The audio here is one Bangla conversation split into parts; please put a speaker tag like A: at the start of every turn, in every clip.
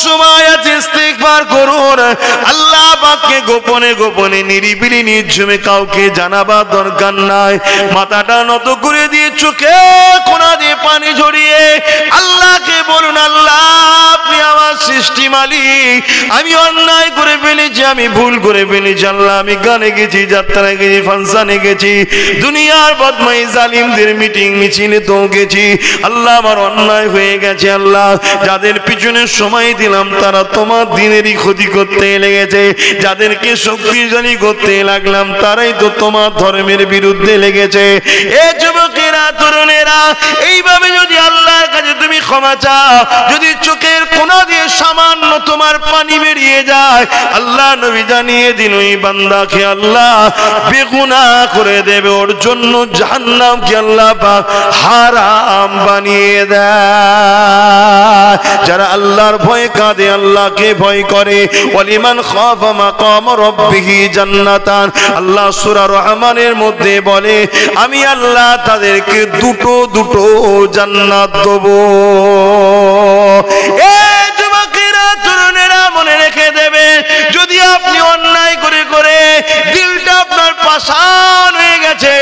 A: সময় আছে ইস্তিগফার করুন। আল্লাহ পাককে গোপনে গোপনে নিরিবিলি নির্ঝুমে কাউকে জানাবার দরকার নাই। মাথাটা নত করে দিয়ে চোখে কোনা দিয়ে পানি ঝরিয়ে আল্লাহকে বলুন, আল্লাহ আপনি আমার সৃষ্টি মালিক, আমি অন্যায় করে ফেলেছি, আমি ভুল করে ফেলেছি। আল্লাহ আমি গানে গেছি, যাত্রায় গেছি, ফাংশনে গেছি, দুনিয়ার বদমাই জালিমদের মিটিং মিছিলে তো গেছি। আল্লাহ আমার অন্যায় হয়ে গেছে। আল্লাহ যাদের পিছনে সময় দিলাম তারা তোমার দিনেরই ক্ষতি করতে লেগেছে, যাদেরকে শক্তিশালী করতে লাগলাম তারাই তো তোমার ধর্মের বিরুদ্ধে লেগেছে। এ যুবকেরা, তরুণেরা, এইভাবে যদি আল্লাহর কাছে তুমি ক্ষমা চাও, যদি চোখের কোনা দিয়ে সামান্য তোমার পানি বেরিয়ে যায়, আল্লাহ নবী জানিয়ে দিন ওই বান্দাকে আল্লাহ বেগুনাহ করে দেবে, ওর জন্য জাহান্নামকে আল্লাহ পাক হারাম বানিয়ে দেয়। যারা আল্লাহর ভয়ে কাঁদে, আল্লাহকে ভয় করে, ওয়ালিমান খাফা মাকাম রাব্বিহি জান্নাতান, আল্লাহ সূরা রহমানের মধ্যে বলে আমি আল্লাহ তাদেরকে দুটো দুটো জান্নাত দেব। এই যুবকেরা, তরুণেরা, মনে রেখে দেবে, যদি আপনি অন্যায় করে করে দিলটা আপনার পাষাণ হয়ে গেছে,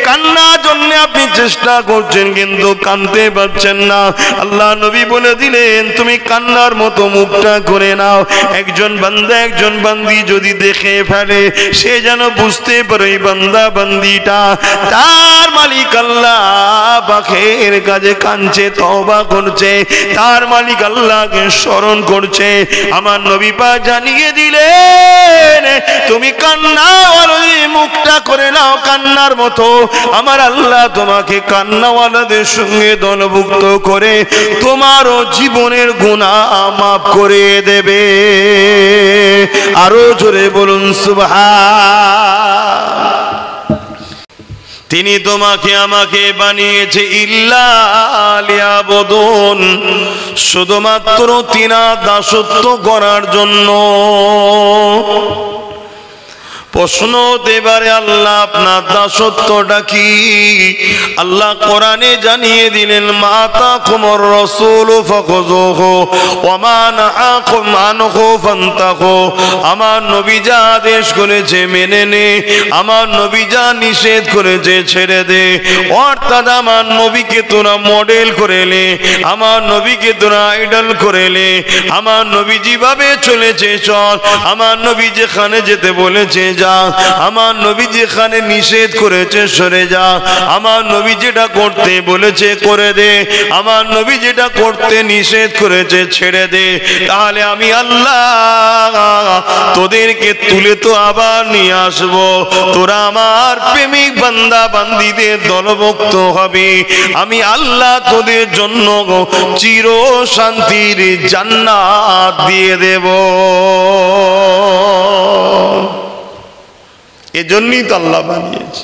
A: কান্নার জন্য আপনি চেষ্টা করছেন কিন্তু কাঁদতে পারছেন না, আল্লাহ নবী বলে দিলেন তুমি কান্নার মতো মুখটা করে নাও। একজন বান্দা একজন বান্দি যদি দেখে ফেলে, সে যেন বুঝতে পারে এই বান্দা বান্দিটা তার মালিক আল্লাহ পাকের কাছে কাঁদছে, তওবা করছে, তার মালিক আল্লাহকে স্মরণ করছে। আমার নবী পাক জানিয়ে দিলেন তুমি কান্নাওয়ালার মুখটা করে নাও কান্নার মতো, আমার আল্লাহ তোমাকে কান্নাওয়ালাদের সঙ্গে দলভুক্ত করে তোমারও জীবনের গুনাহ মাফ করে দেবে। আরো জোরে বলুন সুবহান। তিনি তোমাকে আমাকে বানিয়েছে ইল্লা লিয়াবুদুন, শুধুমাত্র তিনার দাসত্ব করার জন্য। প্রশ্ন হতে পারে আল্লাহ আপনার দাসত্বটা কি? আল্লাহ কোরআনে জানিয়ে দিলেন মা তাকুমুর রাসূলু ফাখুযুহু ওয়া মা নাহাকুম আনহু ফান্তাহু। আমার নবী যা আদেশ করেছে মেনে নে, আমার নবী যা নিষেধ করেছে ছেড়ে দে। অর্থাৎ আমার নবীকে তোরা মডেল করে নে, আমার নবীকে তোরা আইডল করে নে, আমার নবী যেভাবে চলেছে চল, আমার নবী যেখানে যেতে বলেছে যা, আমার নবী যেখানে নিষেধ করেছে সরে যা, আমার নবী যেটা করতে বলেছে করে দে, আমার নবী যেটা করতে নিষেধ করেছে ছেড়ে দে। তাহলে আমি আল্লাহ তোদেরকে তুলে তো আবার নিয়ে আসবো, তোরা আমার প্রেমিক বান্দা বান্দীদের দলভুক্ত হবে। আমি আল্লাহ তোদের জন্য চির শান্তির জান্নাত দিয়ে দেব। এজন্যই তো আল্লাহ বানিয়েছে।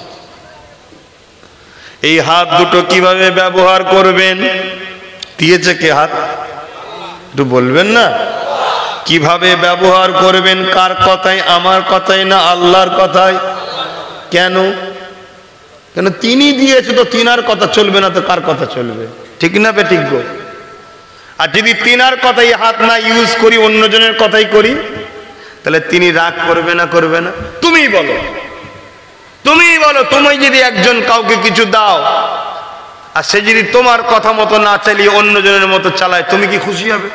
A: এই হাত দুটো কিভাবে ব্যবহার করবেন দিয়েছে কে? হাত একটু বলবেন না, কিভাবে ব্যবহার করবেন? কার কথায়? আমার কথায় না আল্লাহর কথায়? কেন? কেন তিনি দিয়েছে তো তিনার কথা চলবে না তো কার কথা চলবে? ঠিক না বে ঠিক গো? আর যদি তিনার কথাই হাত না ইউজ করি, অন্যজনের কথাই করি, তাহলে তিনি রাগ করবে না করবে না? তুমি বলো, তুমি বলো, তুমি যদি একজন কাউকে কিছু দাও আর সে যদি তোমার কথা মতো না চালিয়ে অন্যজনের মতো চালায়, তুমি কি খুশি হবে?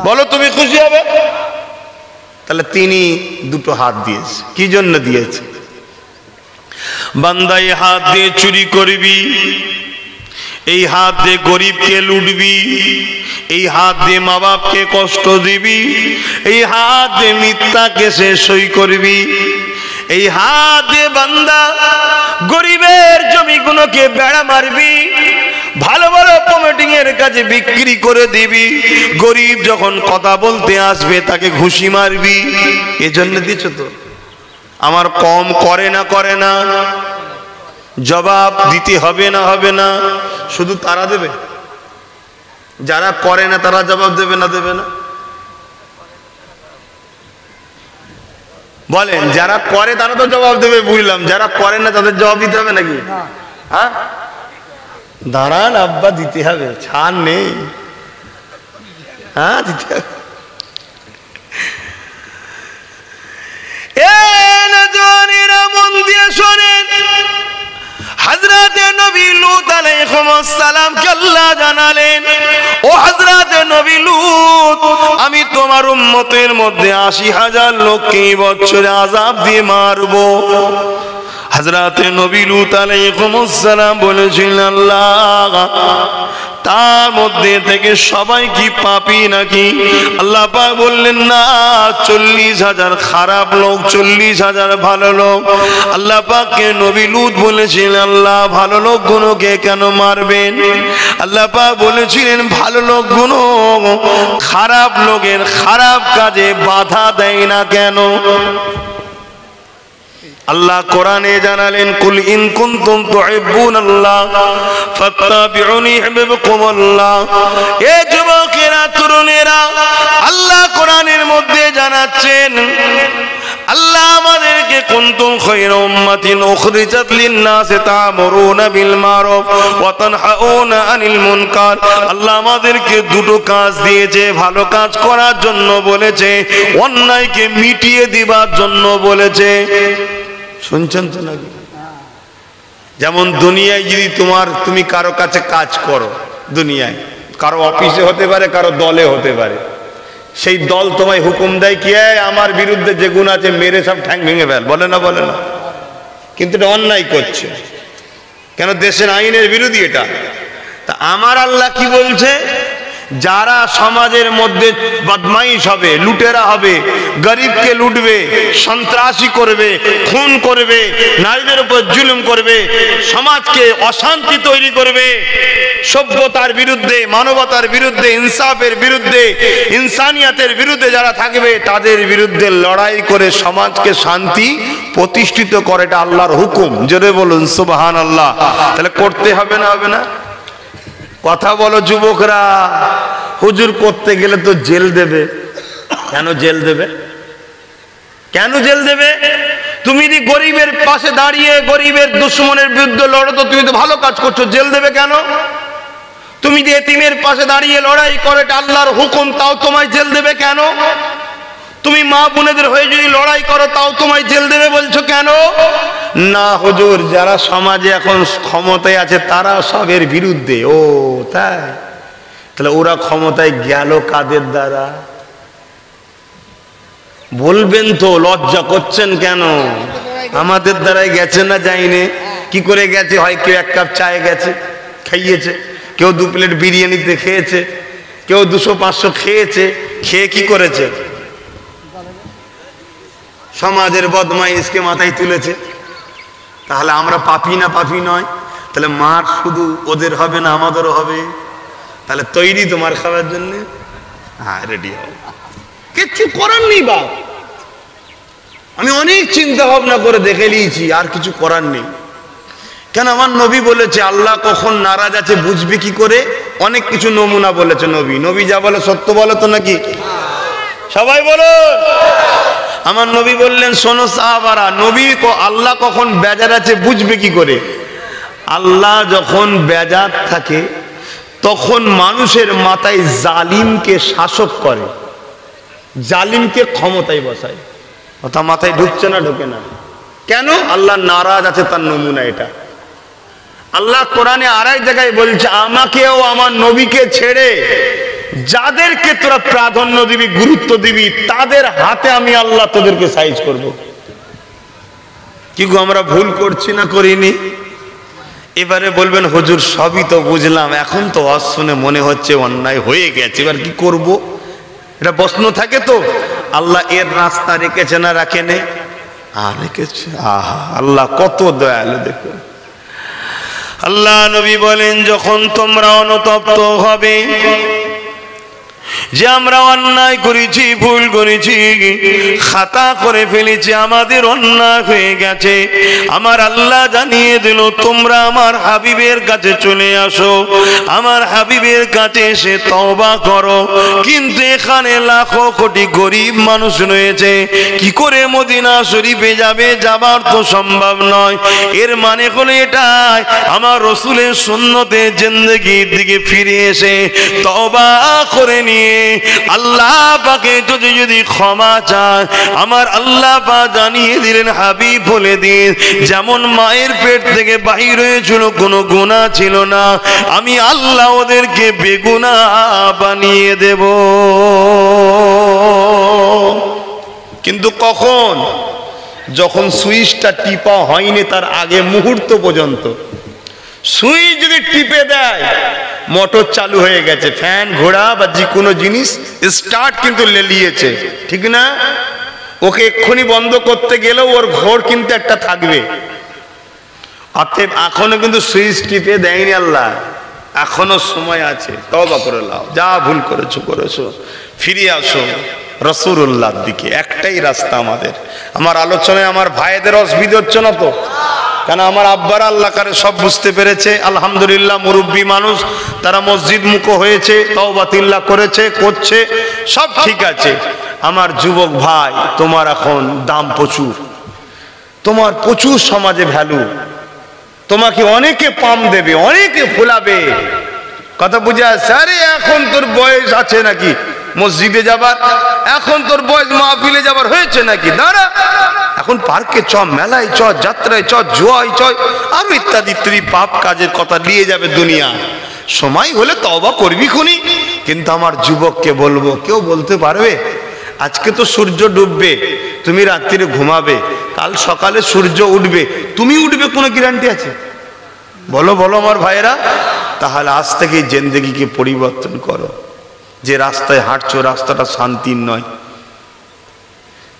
A: বলো, তুমি খুশি হবে? তাহলে তিনি দুটো হাত দিয়েছে। কি জন্য দিয়েছে? বান্দা এই হাত দিয়ে চুরি করবি, এই হাত দিয়ে গরিবকে লুটবি, এই হাত দিয়ে মা বাপকে কষ্ট দিবি, এই হাত দিয়ে মিথ্যা কেসে সই করবি, এই হাত দিয়ে বান্দা গরিবের জমিগুলোকে বেড়া মারবি, ভালো ভালো প্রমোটিং এর কাছে বিক্রি করে দিবি, গরিব যখন কথা বলতে আসবে তাকে ঘুষি মারবি। এজন্য দিচ্ছ তো। আমার কম করে না করে না, জবাব দিতে হবে না হবে না? শুধু তারা দেবে, যারা করে না তারা জবাব দেবে না দেবে না? বলেন, যারা করে তারা তো জবাব দেবে বুঝলাম, যারা করে না তাদের জবাব দিতে হবে নাকি? হ্যাঁ, দাঁড়ান আব্বা, দিতে হবে, ছাড় নেই। হ্যাঁ দিতে হবে। মন দিয়ে শোনেন, হযরতে নবী লূত আলাইহিস সালামকে আল্লাহ জানালেন, ও হযরতে নবী লূত, আমি তোমার উম্মতের মধ্যে ৮০,০০০ লোককে এই বছরে আযাব দিয়ে মারবো। হযরতে নবী লূত আলাইহিস সালাম বলেছিলেন, আল্লাহ তার মধ্যে থেকে সবাই কি পাপী নাকি? আল্লাহ পাক বললেন, না, ৪০,০০০ খারাপ লোক, ৪০,০০০ ভালো লোক। আল্লাহ পাককে নবী লূত বলেছিলেন, আল্লাহ ভালো লোকগুলোকে কেন মারবেন? আল্লাহ পাক বলেছিলেন, ভালো লোকগুলো খারাপ লোকের খারাপ কাজে বাধা দেয় না কেন? আল্লাহ কোরআনে জানালেন, কুল ইন কুনতুম তুহিব্বুনাল্লাহ ফাত্তাবিউনি ইউহিব্বুকুমুল্লাহ। এ যুবকেরা, তরুণেরা, আল্লাহ কোরআনের মধ্যে জানাচ্ছেন, আল্লাহ আমাদেরকে কুনতুম খায়রা উম্মাতিন উখরিজাত লিন-নাসি তা'মুরুনা বিল মারুফ ওয়া তানহাউনা আনিল মুনকার। আল্লাহ আমাদেরকে দুটো কাজ দিয়েছে, ভালো কাজ করার জন্য বলেছে, অন্যায়কে মিটিয়ে দিবার জন্য বলেছে। শুনছেন তো নাকি? যেমন দুনিয়ায় যদি তুমি কারো কাছে কাজ করো, দুনিয়ায় কারো অফিসে হতে পারে, কারো দলে হতে পারে, সেই দল তোমায় হুকুম দেয় কি, আমার বিরুদ্ধে যে গুণ আছে মেরে সব ঠ্যাং ভেঙে ফেল, বলে না? বলে না? কিন্তু এটা অন্যায় করছে, কেন? দেশের আইনের বিরোধী এটা। তা আমার আল্লাহ কি বলছে? যারা সমাজের মধ্যে বদমাইশ হবে, লুটেরা হবে, গরিবকে লুটবে, সন্ত্রাসী করবে, খুন করবে, নারীদের উপর জুলুম করবে, সমাজকে অশান্তি তৈরি করবে, সভ্যতার বিরুদ্ধে, মানবতার বিরুদ্ধে, ইনসাফের বিরুদ্ধে, ইনসানিয়াতের বিরুদ্ধে যারা থাকবে, তাদের বিরুদ্ধে লড়াই করে সমাজকে শান্তি প্রতিষ্ঠিত করে, এটা আল্লাহর হুকুম। জোরে বলুন সুবহানাল্লাহ। তাহলে করতে হবে না? হবে না? কথা বলো যুবকরা। হুজুর করতে গেলে তো জেল দেবে। কেন জেল দেবে? কেন জেল দেবে? তুমি যদি গরিবের পাশে দাঁড়িয়ে গরিবের দুশমনের বিরুদ্ধে লড়ো, তো তুমি তো ভালো কাজ করছো, জেল দেবে কেন? তুমি যে এতিমের পাশে দাঁড়িয়ে লড়াই করো, এটা আল্লাহর হুকুম, তাও তোমায় জেল দেবে কেন? তুমি মা বোনেদের হয়ে যদি লড়াই করো, তাও তোমায় জেল দেবে বলছো কেন? না হুজুর, যারা সমাজে এখন ক্ষমতায় আছে তারা সবের বিরুদ্ধে। ও তাই? তাহলে ওরা ক্ষমতায় গেল কাদের দ্বারা? বলবেন তো, লজ্জা করছেন কেন? আমাদের দ্বারাই গেছে না, যায়নি। কি করে গেছে? হয় কেউ 1 কাপ চায়ে গেছে, খাইয়েছে, কেউ 2 প্লেট বিরিয়ানিতে খেয়েছে, কেউ 200-500 খেয়েছে, খেয়ে কি করেছে? সমাজের বদমাইশকে মাথায় তুলেছে। তাহলে আমরা পাপী না পাপী নয়? তাহলে মার শুধু ওদের হবে না, আমাদেরও হবে। তাহলে তৈরি তোমার খাওয়ার জন্য? হ্যাঁ, রেডি হও। কিচ্ছু করার নেই বাপ। আমি অনেক চিন্তা ভাবনা করে দেখে নিয়েছি, আর কিছু করার নেই। কেন? আমার নবী বলেছে, আল্লাহ কখন নারাজ আছে বুঝবে কি করে? অনেক কিছু নমুনা বলেছে নবী। নবী যা বলে সত্য বলে তো নাকি? সবাই বলো। আমার নবী বললেন, শোনো সাহাবারা, নবী আল্লাহ কখন বেজার আছে বুঝবে কি করে? আল্লাহ যখন বেজার থাকে তখন মানুষের মাথায় জালিমকে শাসক করে, জালিমকে ক্ষমতায় বসায়। কথা মাথায় ঢুকছে না? ঢোকে না কেন? আল্লাহ নারাজ আছে, তার নমুনা এটা। আল্লাহ কোরআনে আরেক জায়গায় বলছে, আমাকেও আমার নবীকে ছেড়ে যাদেরকে তোরা প্রাধান্য দিবি, গুরুত্ব দিবি, তাদের হাতে আমি আল্লাহ তোদেরকে সাইজ করব। কি গো, আমরা ভুল করছি না করিনি? এবারে বলবেন, হুজুর সবই তো বুঝলাম, এখন তো ওয়াজ শুনে মনে হচ্ছে অন্যায় হয়ে গেছে, এবার কি করব? এটা প্রশ্ন থাকে তো। আল্লাহ এর রাস্তা রেখেছে না রাখেনে? রেখেছে। আহা, আল্লাহ কত দয়ালু দেখুন। আল্লাহ নবী বলেন, যখন তোমরা অনুতপ্ত হবে যে আমরা অন্যায় করেছি, ভুল করেছি, খাতা করে ফেলেছি, আমাদের অন্যায় হয়ে গেছে, আমার আল্লাহ জানিয়ে দিল, তোমরা আমার হাবিবের কাছে চলে আসো, আমার হাবিবের কাছে এসে তওবা করো। কিন্তু এখানে লাখো কোটি গরিব মানুষ রয়েছে, কি করে মদিনা শরীফে যাবে? যাবার তো সম্ভব নয়। এর মানে হলো এটাই, আমার রসুলের সুন্নতে জিন্দেগির দিকে ফিরে এসে তওবা করে নিয়ে আল্লাহ পাকে যদি ক্ষমা চায়, আমার আল্লাহ পাক জানিয়ে দিলেন হাবিব বলে দিন, যেমন মায়ের পেট থেকে বাহির হয়েছিল কোনো গুনাহ ছিল না, আমি আল্লাহ ওদেরকে বেগুনাহ বানিয়ে দেব। কিন্তু কখন? যখন সুইচটা টিপা হয়নি তার আগে মুহূর্ত পর্যন্ত। সুইচ যদি টিপে দেয়, মোটর চালু হয়ে গেছে, ফ্যান ঘোড়া বা যে কোনো জিনিস স্টার্ট কিন্তু লেলিয়েছে, ঠিক না? ওকে এক্ষুনি বন্ধ করতে গেলেও ওর ঘোর কিন্তু একটা থাকবে। অতএব এখনো কিন্তু সুইচ টিপে দেয়নি আল্লাহ, এখনো সময় আছে, তওবা করে নাও। যা ভুল করেছো করেছো, ফিরে আসো রাসূলুল্লাহর দিকে। একটাই রাস্তা আমাদের। আমার আলোচনায় আমার ভাইদের অসুবিধা হচ্ছে না তো? কেন আমার আব্বারা আল্লাহ কারে সব বুঝতে পেরেছে, আলহামদুলিল্লাহ, মুরব্বী মানুষ, তারা মসজিদ মুখ হয়েছে, তওবাতিল্লাহ করেছে, করছে, সব ঠিক আছে। আমার যুবক ভাই, তোমার এখন দাম প্রচুর, তোমার প্রচুর সমাজে ভ্যালু, তোমাকে অনেকে পাম দেবে, অনেকে ফোলাবে। কথা বুঝে আসছে? আরে এখন তোর বয়স আছে নাকি মসজিদে যাবার? এখন তোর বয়স মাহফিলে যাবার হয়েছে নাকি? দাঁড়া, এখন পার্কে চ, মেলায় চ, যাত্রায় চ, জুয়ায় চ, আরো ইত্যাদি ইত্যাদি পাপ কাজের কথা নিয়ে যাবে দুনিয়া। সময় হলে তওবা করবি খুনি। কিন্তু আমার যুবককে বলবো, কেউ বলতে পারবে আজকে তো সূর্য ডুববে, তুমি রাত্রিরে ঘুমাবে, কাল সকালে সূর্য উঠবে, তুমি উঠবে কোনো গ্যারান্টি আছে? বলো বলো আমার ভাইয়েরা। তাহলে আজ থেকে জিন্দেগিকে পরিবর্তন করো। যে রাস্তায় হাঁটছো রাস্তাটা শান্তির নয়।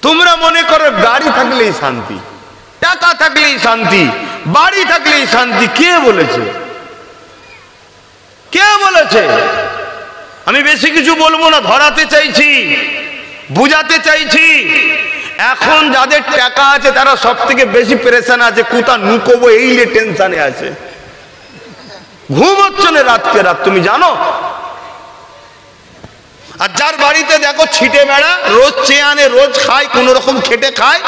A: তোমরা মনে করো গাড়ি থাকলেই শান্তি, টাকা থাকলেই শান্তি, বাড়ি থাকলেই শান্তি। কে বলেছে? কে বলেছে? আমি বেশি কিছু বলবো না, ধরাতে চাইছি, বুঝাতে চাইছি। এখন যাদের টাকা আছে তারা সব থেকে বেশি পেরেশান আছে, কোথা নুকোবো এই টেনশনে আছে। ঘুম হচ্ছে না রাতকে রাত, তুমি জানো? আর যার বাড়িতে দেখো ছিটে বেড়া, রোজ চেয়ে আনে, রোজ খায়, কোন রকম খেটে খায়,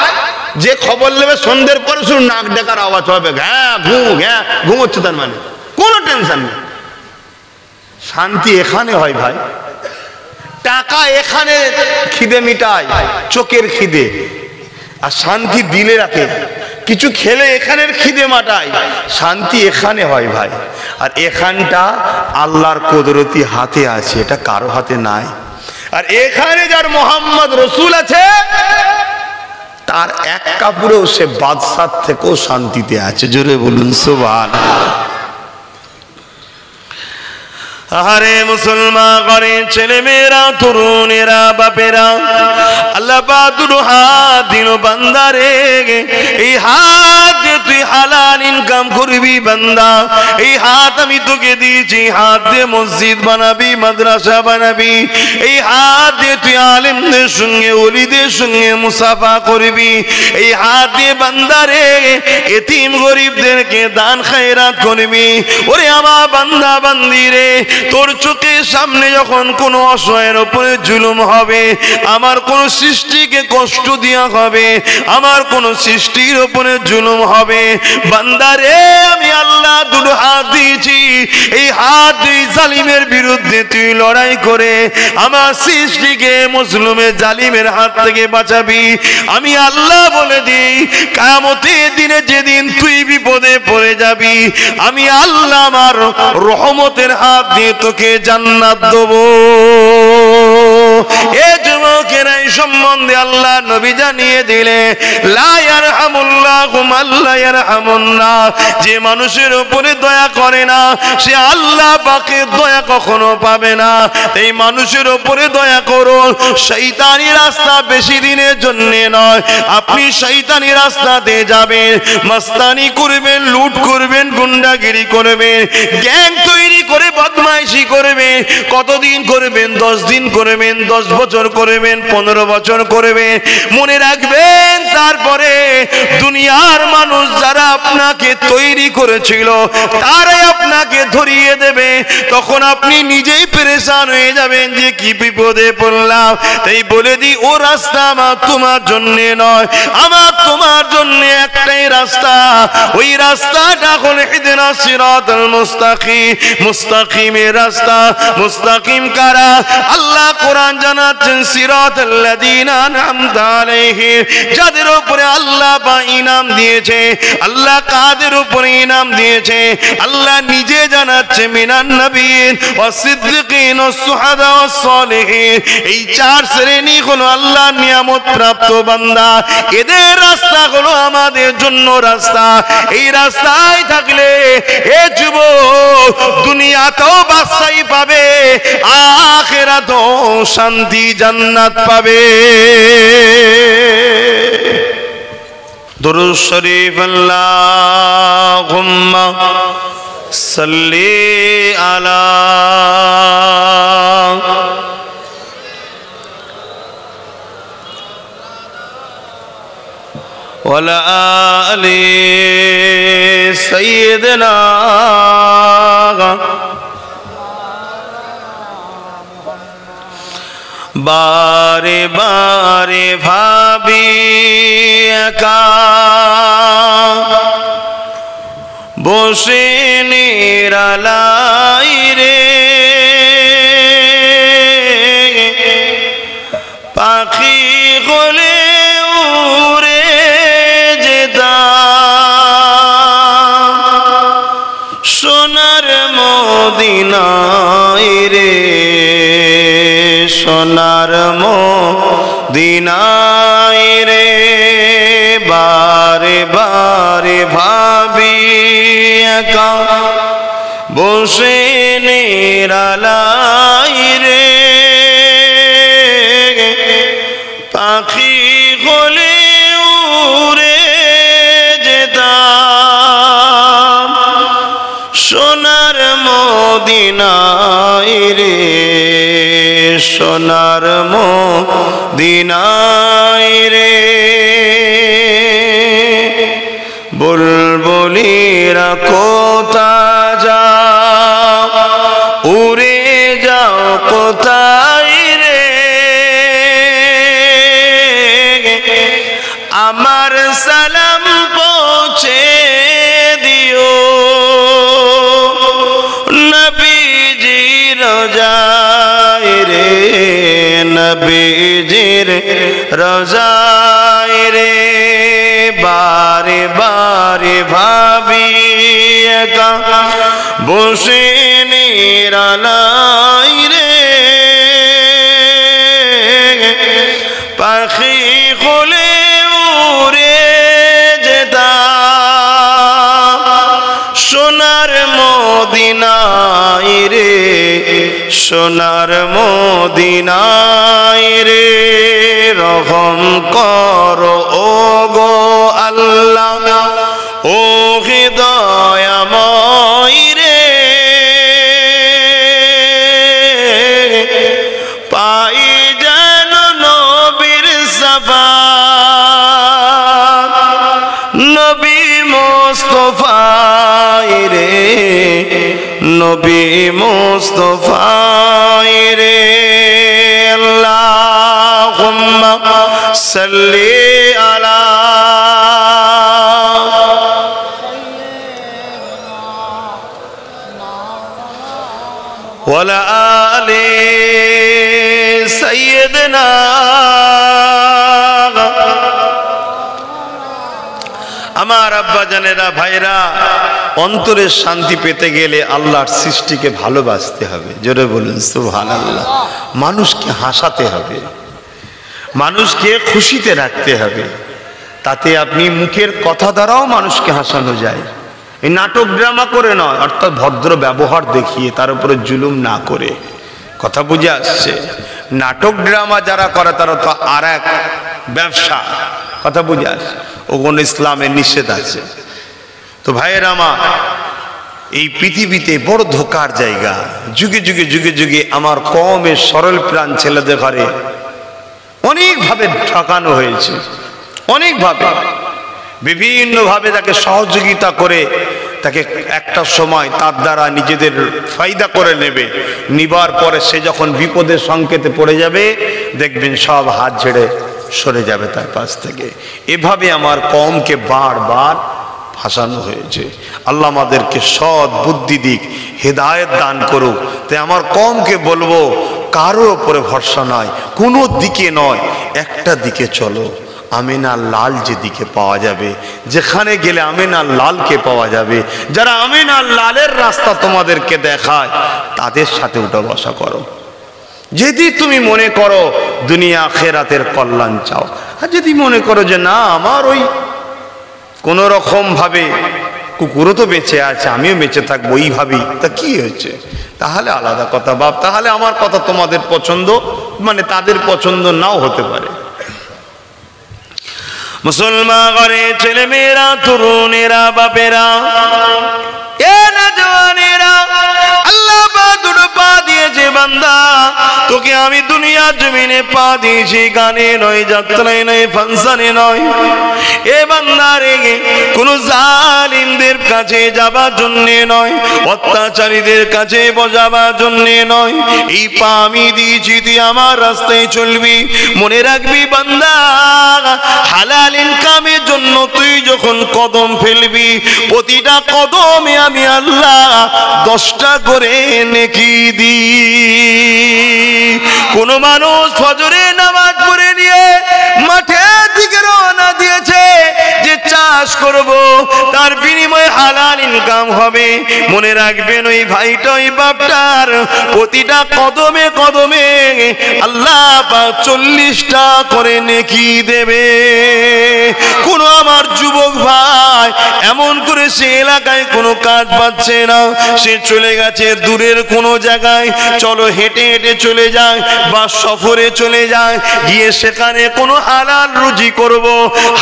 A: যে খবর নেবে সন্ধ্যের পরে শুধু নাক ডাকার আওয়াজ হবে, হ্যাঁ ঘুম হচ্ছে, তার মানে কোনো টেনশন নেই। শান্তি এখানে হয় ভাই। টাকা এখানে খিদে মিটায়, চোখের খিদে, আর শান্তি দিলে রাখে। কিছু খেলে এখানের খিদে মাটায়, শান্তি এখানে হয় ভাই। আর এখানটা আল্লাহর কুদরতি হাতে আছে, এটা কারো হাতে নাই। আর এখানে যার মোহাম্মদ রসুল আছে, তার এক কাপড়েও সে বাদশার থেকেও শান্তিতে আছে। জোরে বলুন সুবহানাল্লাহ। আরে মুসলমান করে ছেলে মেয়েরা, তরুণেরা, বাপেরা, আল্লাহ বাদুর হাত দিল বান্দারে, এই হাত দিয়ে তুই হালাল ইনকাম করবি বান্দা। এই হাত আমি তোকে দিয়েছি, হাত দিয়ে মসজিদ বানাবি, মাদ্রাসা বানাবি। এই হাত দিয়ে তুই আলেমদের সঙ্গে, ওলিদের সঙ্গে মুসাফা করবি। এই হাত দিয়ে বান্দারে এতিম গরিবদেরকে দান খায়রাত করবি। ওরে আমার বান্দা বান্দি রে, তোর চোখের সামনে যখন কোনো অসহায়ের উপরে জুলুম হবে, আমার কোন সৃষ্টিকে কষ্ট দেওয়া হবে, আমার কোন সৃষ্টির উপরে জুলুম হবে, বান্দারে আমি আল্লাহ দুটো হাত দিয়েছি। এই হাত দুই জালিমের বিরুদ্ধে তুই লড়াই করে আমার সৃষ্টিকে মুসলিমের জালিমের হাত থেকে বাঁচাবি। আমি আল্লাহ বলে দিই, কিয়ামতের দিনে যেদিন তুই বিপদে পড়ে যাবি, আমি আল্লাহ আমার রহমতের হাত দিয়ে তোকে জান্নাত দেবো। এ যুবকেরা, এই সম্বন্ধে আল্লাহ নবী জানিয়ে দিলে, লা ইয়ারহামুল্লাহু মান লা ইয়ারহামুন নাস, যে মানুষের উপরে দয়া করে না সে আল্লাহ পাকের দয়া কখনো পাবে না। এই মানুষের উপরে দয়া করো। শয়তানি রাস্তা বেশি দিনের জন্য নয়। আপনি শয়তানি রাস্তাতে যাবেন, মাস্তানি করবেন, লুট করবেন, গুন্ডাগিরি করবেন, গ্যাং তৈরি করে বদমাইশি করবেন। কতদিন করবেন? 10 দিন করবেন, 10 বছর করবেন, 15 বছর করবেন। মনে রাখবেন, তারপরে দুনিয়ার মানুষ যারা আপনাকে তৈরি করেছিল তারাই আপনাকে ধরিয়ে দেবে। তখন আপনি নিজেই পেরেশান হয়ে যাবেন যে কি বিপদে পড়লাম। তাই বলে দিই, ও রাস্তা আমার তোমার জন্য নয়, আমার তোমার জন্য একটাই রাস্তা। রাস্তা, ওই রাস্তাটা হলো ইহদিনাস সিরাতাল মুস্তাকিম, মুস্তাকিমের রাস্তা। মুস্তাকিম কারা? আল্লাহ কোরআন জানাচ্ছেন সিরাতাল্লাযীনা আন'আমতা আলাইহিম, যাদের উপরে আল্লাহ বা ইনাম দিয়েছে। আল্লাহ কাদের উপরে ইনাম দিয়েছে? আল্লাহ নিজে জানাচ্ছে মিনান নবিয়্যিন ওয়াস সিদ্দিকিন ওয়াস শুহাদা ওয়াস সালিহিন। এই চার শ্রেণী হলো আল্লাহর নিয়ামত প্রাপ্ত বান্দা। এদের রাস্তা হলো আমাদের জন্য রাস্তা। এই রাস্তায় থাকলে এ যুবক দুনিয়াতেও বাদশাহী পাবে, আখিরাতেও শান্তি জান্নাত পাবে। দুরূদ শরীফ আল্লাহুম্মা সাল্লি আলা ওয়ালা আলি সাইয়্যিদিনা। বারে বারে ভাবি একা বসে নিরালাই রে, পাখি হলে উড়ে যেতাম সোনার মদিনায় রে, সোনার মদিনায় রে। বারে বারে ভাবি একা বসে নিরালাই রে, পাখি হলে উড়ে যেতাম সোনার মদিনায় রে, সোনার মদিনায় রে। বুলবুলিরা কোথা যাও, উড়ে যাও কোথায় রে, আমার সালাম পৌঁছে দিও নবীজির রোজায় রে, নবীজির রোজায় রে। বারে বারে ভাবি একা বসে নিরালাই রে, পাখি হলে উড়ে যেতাম সোনার মদিনায় রে, সোনার মদিনায় রে। রহম করো ও গো আল্লাহ, ও হৃদয়াময় রে, পাই যেন নবীর শাফাত, নবী মুস্তাফায় রে, নবী মুস্তাফায় রে। আল্লাহুম্মা সাল্লি আলা ওয়ালা আলি সাইয়্যিদিনা। আমার আব্বা জানেরা, ভাইরা, অন্তরের শান্তি পেতে গেলে আল্লাহর সৃষ্টিকে ভালোবাসতে হবে। জোরে বলুন সুবহানাল্লাহ। মানুষকে হাসাতে হবে, মানুষকে খুশিতে রাখতে হবে। তাতে আপনি মুখের কথা দ্বারাও মানুষকে হাসানো যায়। এই নাটক ড্রামা করে নয়, অর্থাৎ ভদ্র ব্যবহার দেখিয়ে তার উপরে জুলুম না করে। কথা বুঝে আসছে? নাটক ড্রামা যারা করে তারা তো আর এক ব্যবসা। কথা বুঝে আসছে? ওগুলো ইসলামে নিষেধ আছে। তো ভাইয়ের আমার, এই পৃথিবীতে বড় ধোকার জায়গা। যুগে যুগে যুগে যুগে আমার কওমের সরল প্রাণ ছেলেদের ঘরে অনেকভাবে ঠকানো হয়েছে, অনেকভাবে, বিভিন্নভাবে তাকে সহযোগিতা করে তাকে একটা সময় তার দ্বারা নিজেদের ফায়দা করে নেবে। নিবার পরে সে যখন বিপদের সংকেতে পড়ে যাবে, দেখবেন সব হাত ছেড়ে সরে যাবে তার পাশ থেকে। এভাবে আমার কওমকে বারবার হাসানো হয়েছে। আল্লাহ আমাদেরকে সৎ বুদ্ধি দিক, হেদায়েত দান করুক। তাই আমার কওমকে বলবো, কারোর উপরে ভরসা নয়, কোনো দিকে নয়, একটা দিকে চলো। আমিনার লাল যেদিকে পাওয়া যাবে, যেখানে গেলে আমিনার লালকে পাওয়া যাবে, যারা আমিনার লালের রাস্তা তোমাদেরকে দেখায় তাদের সাথে উঠা বসা করো। যদি তুমি মনে করো দুনিয়া আখিরাতের কল্যাণ চাও, আর যদি মনে করো যে না আমার ওই কোন রকম ভাবে কুকুরও তো বেঁচে আছে, আমিও বেঁচে থাকবো ওই ভাবি, তা কি হয়েছে? তাহলে আলাদা কথা বাপ, তাহলে আমার কথা তোমাদের পছন্দ মানে তাদের পছন্দ নাও হতে পারে। মুসলমান ঘরে ছেলে মেয়েরা, তরুণেরা, বাপেরা, এ নওজওয়ানেরা, আল্লাহ দুটো পা দিয়েছে বান্দা, তোকে আমি দুনিয়া জমিনে পা দিয়েছি, গানে নয়, যাত্রায় নয়, ফাংশনে নয়। এ বান্দা রে, কোন জালিমদের কাছে যাবার জন্যে নয়, অত্যাচারীদের কাছে যাবার জন্যে নয়। এই পা আমি দিয়েছি, তুই আমার রাস্তায় চলবি। মনে রাখবি বান্দা, হালাল ইনকামের জন্য তুই যখন কদম ফেলবি, প্রতিটা কদমে আমি আল্লাহ 10টা করে নেকি দি। কোন মানুষ ফজরে নামাজ পড়ে নিয়ে মাঠের দিকে রওনা দিয়েছে যে চাষ করব, তার বিনিময়ে হালাল ইনকাম হবে। মনে রাখবেন ওই ভাইটা, ওই বাপটার প্রতিটা কদমে কদমে আল্লাহ পাক 40টা করে নেকি দেবে। কোন আমার যুবক ভাই এমন করে সে এলাকায় কোনো কাজ পাচ্ছে না, সে চলে গেছে দূরের কোনো জায়গায়, চলো হেঁটে হেঁটে চলে যায় বা সফরে চলে যায়, গিয়ে সেখানে কোনো হালাল রুজি করব,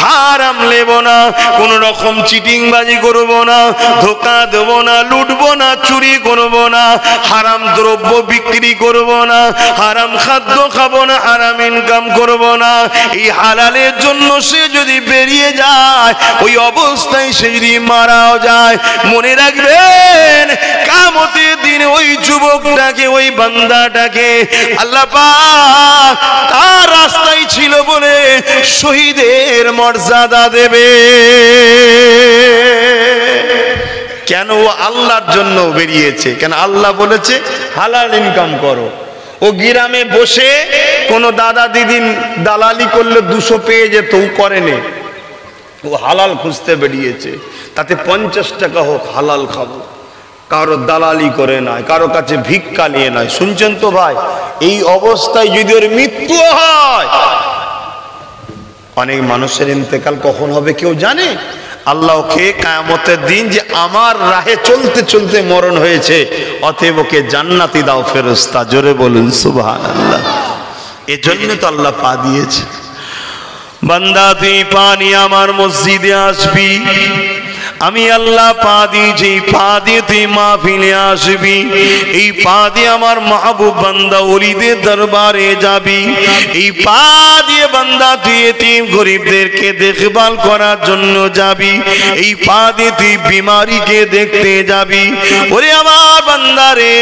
A: হারাম নেব না, কোন রকম চিটিংবাজি করব না, ধোঁকা দেব না, লুটবো না, চুরি করব না, হারাম দ্রব্য বিক্রি করব না, হারাম খাদ্য খাবো না, হারাম ইনকাম করব না। এই হালালের জন্য সে যদি বেরিয়ে যায়, ওই অবস্থায় সে যদি মারাও যায়, মনে রাখবেন কিয়ামতের দিনে ওই যুবকটাকে, ওই বান্দাটাকে আল্লাহ পাক তার রাস্তায় ছিল বলে শহীদের মর্যাদা দেবে। কেন? ও আল্লাহর জন্য বেরিয়েছে। কেন? আল্লাহ বলেছে হালাল ইনকাম করো। ও গ্রামে বসে কোন দাদা দিদি দালালি করলে 200 পেয়ে যেত, ও করেনি। ও হালাল খুঁজতে বেরিয়েছে, তাতে 50 টাকা হোক হালাল খাবো, কারো দালালি করে নয়, কারো কাছে ভিক্ষা নিয়ে নয়। শুনছেন তো ভাই? এই অবস্থায় যদি ওর মৃত্যু হয়, অনেক মানুষের ইন্তেকাল কখন হবে কেউ জানে? আল্লাহকে কিয়ামতের দিন যে আমার রাহে চলতে চলতে মরণ হয়েছে, অতএব ওকে জান্নাতি দাও ফেরেশতা। জোরে বলুন সুবহানাল্লাহ। এজন্য তো আল্লাহ পা দিয়েছে। বান্দা তুই পা নিয়ে আমার মসজিদে আসবি, আমি আল্লাহ পা দিয়েছি, পা দিয়ে তুই মাহফিলে আসবি, এই পা দিয়ে আমার মাহবুব বান্দা ওলিদের দরবারে যাবি, এই পা দিয়ে বান্দা তুই এতিম গরিবদেরকে দেখভাল করার জন্য যাবি, এই পা দিয়ে তুই বিমারিকে দেখতে যাবি। ওরে আমার বান্দা রে,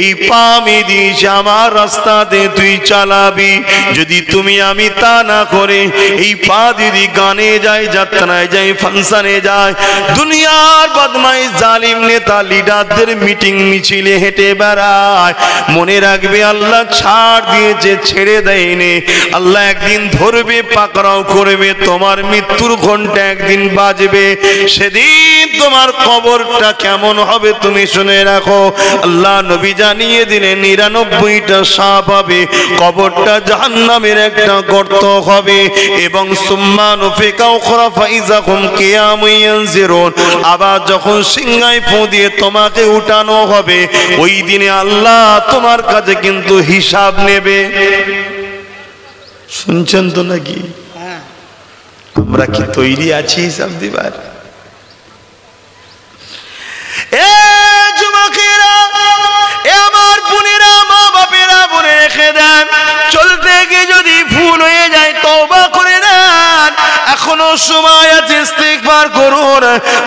A: এই পা আমি দিয়েছি, আমার রাস্তাতে তুই চালাবি। যদি তুমি আমি তা না করে এই পা দিদি গানে যায়, যাত্রায় যায়, ফাংশনে যায়, দুনিয়ার বদমাইশ জালিম নেতা লিডারদের মিটিং মিছিলে হেঁটে বেড়ায়, মনে রাখবে আল্লাহ ছাড় দিয়েছে, ছেড়ে দেয়নি। আল্লাহ একদিন ধরবে, পাকড়াও করবে, তোমার মৃত্যুর ঘন্টা একদিন বাজবে। সেদিন তোমার কবরটা কেমন হবে তুমি শুনে রাখো। আল্লাহ নবী জানিয়ে দিলেন 99টা সাপ হবে, কবরটা জাহান্নামের একটা গর্ত হবে, এবং সুম্মা নুফিকা উখরা ফাইযা হুম কিয়ামুন ইয়ানজিরুন। আবার যখন সিংহায় ফু দিয়ে তোমাকে উঠানো হবে, ওই দিনে আল্লাহ তোমার কাছে কিন্তু হিসাব নেবে। শুনছেন তো নাকি? আমরা কি তৈরি আছি হিসাব দিবার? এ যুবকেরা, এ আমার বোনেরা, মা বাপেরা, বলে রেখে দেন, চলতে গিয়ে যদি ভুল হয়ে যায় তওবা করে নেন, এখনো সময় আছে, ইস্তিগফার করুন।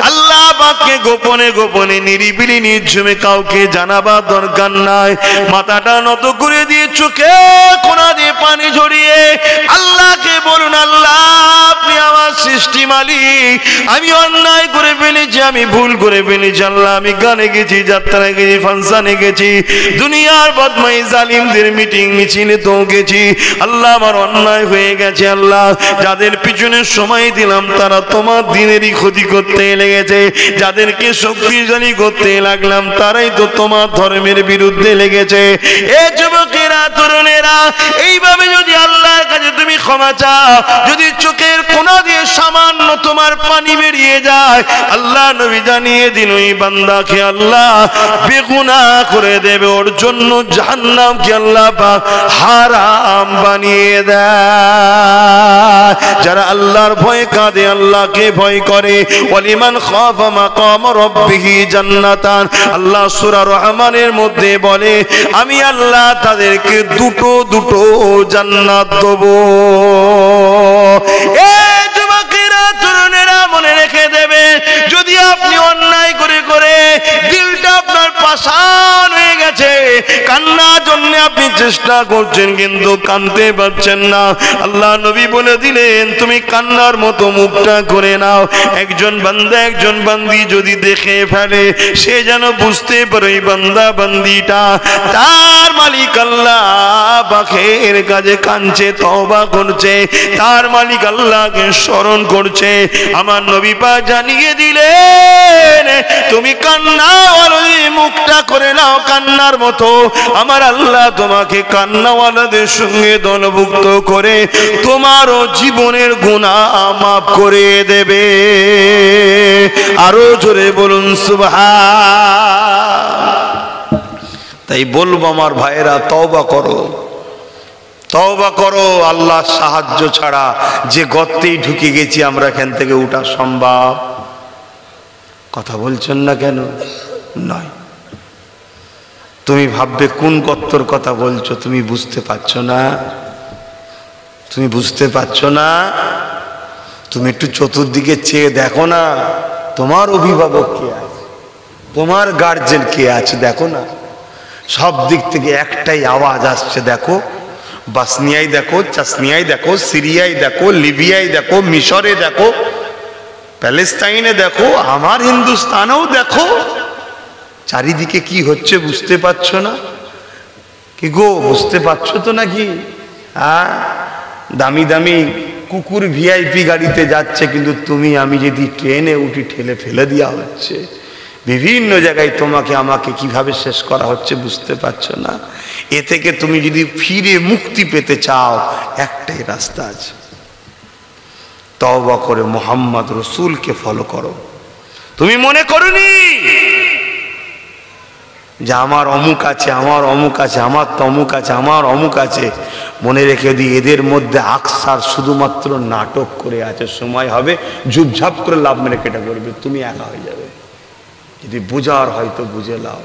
A: আল্লাহ পাককে গোপনে গোপনে নিরিবিলি নির্ঝুমে কাউকে জানাবার দরকার নাই। মাথাটা নত করে দিয়ে চোখে কোনা দিয়ে পানি ঝরিয়ে আল্লাহকে বলুন, আল্লাহ আপনি আমার সৃষ্টি মালিক, আমি অন্যায় করে ফেলেছি, আমি ভুল করে ফেলেছি আল্লাহ। আমি গানে গেছি, যাত্রায় গেছি, ফাংশনে গেছি, দুনিয়ার বদমাই জালিমদের মিটিং মিছিলে তো গেছি আল্লাহ। আমার অন্যায় হয়ে গেছে আল্লাহ। যাদের পিছনে সময় দিলাম তারা তোমার দিনেরই ক্ষতি করতে লেগেছে, যাদেরকে শক্তিশালী করতে লাগলাম তারাই তো তোমার ধর্মের বিরুদ্ধে লেগেছে। এ যুবকেরা, তরুণেরা, এইভাবে যদি আল্লাহর কাছে তুমি ক্ষমা চাও, যদি চোখের কোনা দিয়ে সামান্য তোমার পানি বেরিয়ে যায়, আল্লাহ নবী জানিয়ে দিন ওই বান্দাকে আল্লাহ বেগুনাহ করে দেবে, ওর জন্য জাহান্নামকে আল্লাহ পাক হারাম বানিয়ে দেয়। যারা আল্লাহর ভয়ে কাঁদে, আল্লাহকে ভয় করে, ওয়ালিমান খাফা মাকাম রাব্বিহি জান্নাতান, আল্লাহ সূরা রহমানের মধ্যে বলে আমি আল্লাহ তাদেরকে দুটো দুটো জান্নাত দেব। এ যুবকেরা, তরুণেরা, মনে রেখে দেবে, যদি আপনি অন্যায় করে করে দিলটা আপনার পাষাণ হয়ে গেছে, কান্নার জন্য আপনি চেষ্টা করছেন কিন্তু কাঁদতে পারছেন না, আল্লাহ নবী বলে দিলেন তুমি কান্নার মতো মুখটা করে নাও। একজন বান্দা, একজন বান্দি যদি দেখে ফেলে, সে যেন বুঝতে পারে এই বান্দা বান্দিটা তার মালিক আল্লাহ পাকের কাছে কাঁদছে, তওবা করছে, তার মালিক আল্লাহকে স্মরণ করছে। আমার নবী পাক জানিয়ে দিলেন তুমি কান্নাওয়ালার মুখটা করে নাও কান্নার মতো, আমার আল্লাহ তোমাকে কান্নাওয়ালাদের সঙ্গে দলভুক্ত করে তোমারও জীবনের গুনাহ মাফ করে দেবে। আরো জোরে বলুন সুবহান। তাই বলবো আমার ভাইয়েরা, তওবা করো, তওবা করো। আল্লাহর সাহায্য ছাড়া যে গর্তেই ঢুকে গেছি আমরা, এখান থেকে ওঠা সম্ভব? কথা বলছেন না কেন? নয়। তুমি ভাববে কোন গর্তর কথা বলছো, তুমি বুঝতে পারছো না, তুমি বুঝতে পারছো না। তুমি একটু চতুর্দিকে চেয়ে দেখো না, তোমার অভিভাবক কে আছে, তোমার গার্জেন কে আছে, দেখো না। সব দিক থেকে একটাই আওয়াজ আসছে, দেখো বসনিয়ায় দেখো, চাসনিয়ায় দেখো, সিরিয়ায় দেখো, লিবিয়ায় দেখো, মিশরে দেখো, প্যালেস্টাইনে দেখো, আমার হিন্দুস্তানেও দেখো, চারিদিকে কি হচ্ছে বুঝতে পারছো না? কি গো, বুঝতে পারছো তো নাকি? হ্যাঁ, দামি দামি কুকুর ভিআইপি গাড়িতে যাচ্ছে, কিন্তু তুমি আমি যদি ট্রেনে উঠি ঠেলে ফেলে দেওয়া হচ্ছে। বিভিন্ন জায়গায় তোমাকে আমাকে কিভাবে শেষ করা হচ্ছে বুঝতে পারছো না। এ থেকে তুমি যদি ফিরে মুক্তি পেতে চাও, একটাই রাস্তা আছে, তওবা করে মুহাম্মদ রসুলকে ফলো করো। তুমি মনে করনি যে আমার অমুক আছে, আমার অমুক আছে, আমার তমুক আছে, আমার অমুক আছে, মনে রেখে দিই এদের মধ্যে আকসার শুধুমাত্র নাটক করে আছে। সময় হবে ঝুপঝাপ করে লাভ মেরে কেটে করবে, তুমি একা হয়ে যাবে। যদি বুঝার হয়তো বুঝে লাও,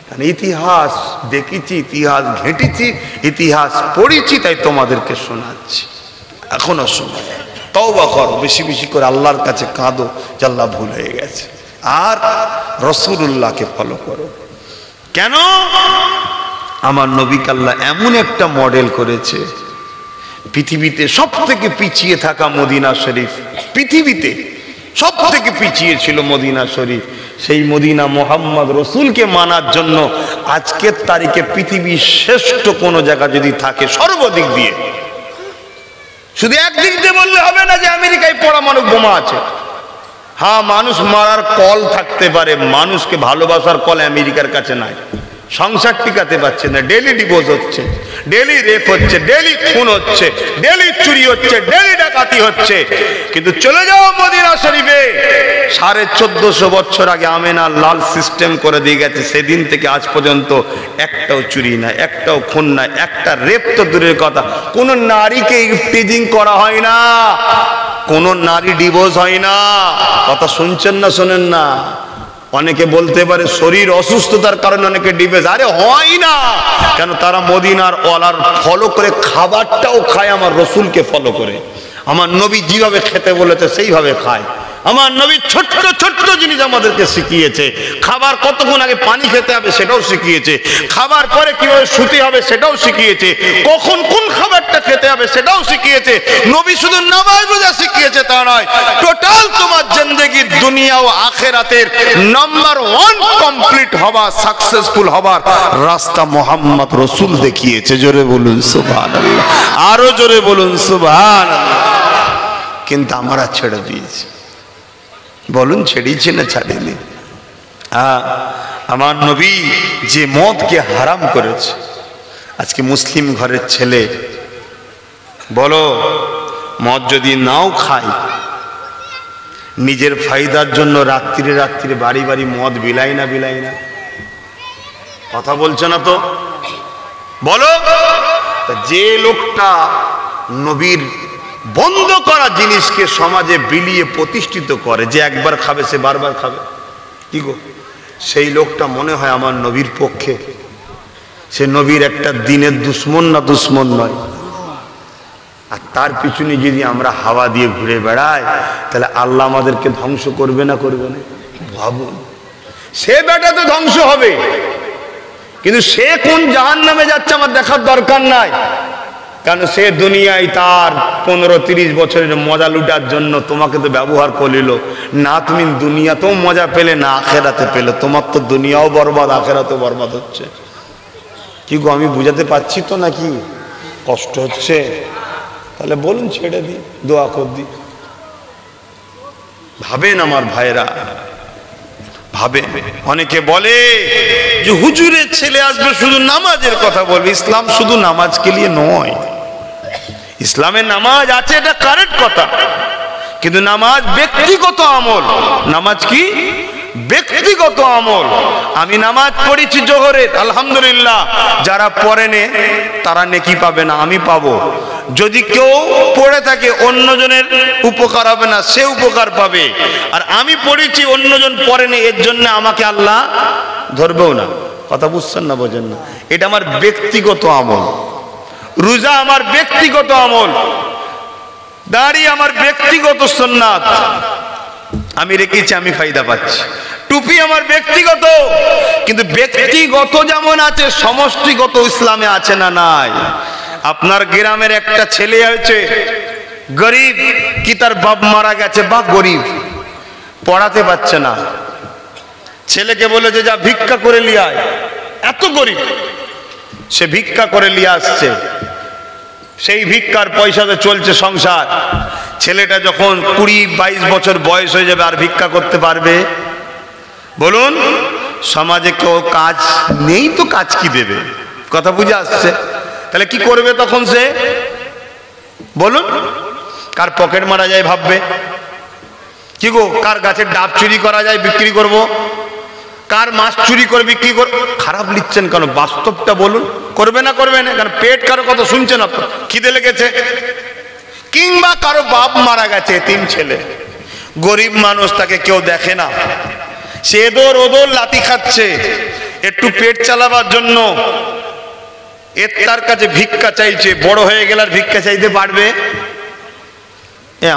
A: কারণ ইতিহাস দেখেছি, ইতিহাস ঘেঁটেছি, ইতিহাস পড়েছি, তাই তোমাদেরকে শোনাচ্ছি। এখনো সময়, তওবা করো, বেশি বেশি করে আল্লাহর কাছে কাঁদো যে আল্লাহ ভুল হয়ে গেছে, আর রাসূলুল্লাহকে ফলো করো। কেন? আমার নবীকে আল্লাহ এমন একটা মডেল করেছে, পৃথিবীতে সব থেকে পিছিয়ে থাকা মদিনা শরীফ, পৃথিবীতে সব থেকে পিছিয়ে ছিল মদিনা শরীফ। সেই মদিনা মোহাম্মদ রসুলকে মানার জন্য আজকের তারিখে পৃথিবীর শ্রেষ্ঠ কোনো জায়গা যদি থাকে সর্বদিক দিয়ে, শুধু একদিক দিয়ে বললে হবে না যে আমেরিকায় পরমাণু বোমা আছে। হ্যাঁ, মানুষ মারার কল থাকতে পারে, মানুষকে ভালোবাসার কল আমেরিকার কাছে নাই। সংসার টিকাতে পারছে না, ডেলি ডিভোর্স হচ্ছে, ডেলি রেপ হচ্ছে, ডেলি খুন হচ্ছে, ডেলি চুরি হচ্ছে, ডেলি ডাকাতি হচ্ছে। কিন্তু চলে যাও মদিনা শরীফে, 1450 বছর আগে আমেনা লাল সিস্টেম করে দিয়ে গেছে, সেদিন থেকে আজ পর্যন্ত একটাও চুরি নাই, একটাও খুন নাই, একটা রেপ তো দূরের কথা, কোন নারীকে ইফটিজিং করা হয় না, কোন নারী ডিভোর্স হয় না। কথা শুনছেন না শোনেন না? অনেকে বলতে পারে শরীর অসুস্থতার কারণে অনেকে ডিভোর্স, আরে হয় না। কেন? তারা মদিনার ওয়ালার ফলো করে, খাবারটাও খায় আমার রসুলকে ফলো করে, আমার নবী যেভাবে খেতে বলেছে সেইভাবে খায়। আমার নবী ছোট্ট ছোট্ট জিনিস আমাদেরকে শিখিয়েছে। খাবার কতক্ষণ আগে পানি খেতে হবে সেটাও শিখিয়েছে, খাবার পরে কিভাবে শুতে হবে সেটাও শিখিয়েছে, কখন কোন খাবারটা খেতে হবে সেটাও শিখিয়েছে। নবী শুধু নামাজ রোজা শিখিয়েছে তা নয়, টোটাল তোমার জিন্দেগি দুনিয়া ও আখিরাতের নাম্বার 1 কমপ্লিট হওয়া, সাকসেসফুল হবার রাস্তা মোহাম্মদ রসুল দেখিয়েছে। জোরে বলুন সুবহানাল্লাহ, আরো জোরে বলুন সুবহানাল্লাহ। কিন্তু আমরা ছেড়ে দিয়েছি। বলুন ছেড়েছি না ছাড়িনি? আমার নবী যে মদকে হারাম করেছে, আজকে মুসলিম ঘরের ছেলে বলো মদ যদি নাও খায়, নিজের ফায়দার জন্য রাত্রিরে রাত্রিরে বাড়ি বাড়ি মদ বিলায় না? বিলায় না? কথা বলছো না তো? বলো। যে লোকটা নবীর বন্ধ করা জিনিসকে সমাজে বিলিয়ে প্রতিষ্ঠিত করে, যে একবার খাবে সে বারবার খাবে, কি গো, সেই লোকটা মনে হয় আমার নবীর পক্ষে? সে নবীর একটা দিনের দুশ্মন না দুশ্মন নয়? আর তার পিছনে যদি আমরা হাওয়া দিয়ে ঘুরে বেড়াই, তাহলে আল্লাহ আমাদেরকে ধ্বংস করবে না করবে না? ভাবুন, সে বেটা তো ধ্বংস হবে, কিন্তু সে কোন জাহান্নামে যাচ্ছে আমার দেখার দরকার নাই। কারণ সে দুনিয়ায় তার 15-30 বছরের মজা লুটার জন্য তোমাকে তো ব্যবহার করিল না। তুমি দুনিয়াতেও মজা পেলে না আখেরাতে পেলে, তোমার তো দুনিয়াও বরবাদ আখেরাতেও বরবাদ হচ্ছে। কি গো, আমি বুঝাতে পারছি তো নাকি? কষ্ট হচ্ছে? তাহলে বলুন ছেড়ে দিই, দোয়া কর দিই। ভাবেন আমার ভাইরা, ভাবে। অনেকে বলে যে হুজুরের ছেলে আসবে শুধু নামাজের কথা বলবে। ইসলাম শুধু নামাজকে নিয়ে নয়, ইসলামে নামাজ আছে, এটা কারেক্ট কথা, কিন্তু নামাজ ব্যক্তিগত আমল। নামাজ কি? ব্যক্তিগত আমল। আমি নামাজ পড়েছি জোহরের, আলহামদুলিল্লাহ, যারা পড়েনে তারা নেকি পাবে না, আমি পাবো। যদি কেউ পড়ে থাকে অন্যজনের উপকার হবে না, সে উপকার পাবে। আর আমি পড়েছি অন্যজন পড়েনি, এর জন্য আমাকে আল্লাহ ধরবেও না। কথা বুঝছেন না? বোঝেন না? এটা আমার ব্যক্তিগত আমল। রোজা আমার ব্যক্তিগত আমল, দাড়ি আমার ব্যক্তিগত সুন্নাত, আমি রেখেছি, আমি ফায়দা পাচ্ছি। টুপি আমার ব্যক্তিগত, কিন্তু ব্যক্তিগত যেমন আছে সমষ্টিগত ইসলামে আছে না নাই? আপনার গ্রামের একটা ছেলে হয়েছে গরিব, কি তার বাপ মারা গেছে বা গরিব, পড়াতে পারছে না, ছেলেকে বলে যে যা ভিক্ষা করে নিয়ে আয়। এত গরিব, সে ভিক্ষা করে নিয়ে আসছে, সেই ভিক্ষার পয়সাতে চলছে সংসার। ছেলেটা যখন 20-22 বছর বয়স হয়ে যাবে, আর ভিক্ষা করতে পারবে? বলুন। সমাজে কেউ কাজ নেই তো কাজ কি দেবে? কথা বুঝে আসছে? তাহলে কি করবে তখন সে? বলুন। কার পকেট মারা যায় ভাববে, কি গো, কার গাছের ডাব চুরি করা যায় বিক্রি করব, কার মাছ চুরি করে বিক্রি করব। খারাপ লিখছেন কেন? বাস্তবটা বলুন। করবে না করবে না? কারণ পেট কারো কথা শুনছেন আপনার, খিদে লেগেছে, কিংবা কারো বাপ মারা গেছে, 3 ছেলে, গরিব মানুষ, তাকে কেউ দেখে না, সে এদোর ওদোর লাথি খাচ্ছে একটু পেট চালাবার জন্য। এর তার কাছে ভিক্ষা চাইছে, বড় হয়ে গেলে আর ভিক্ষা চাইতে পারবে?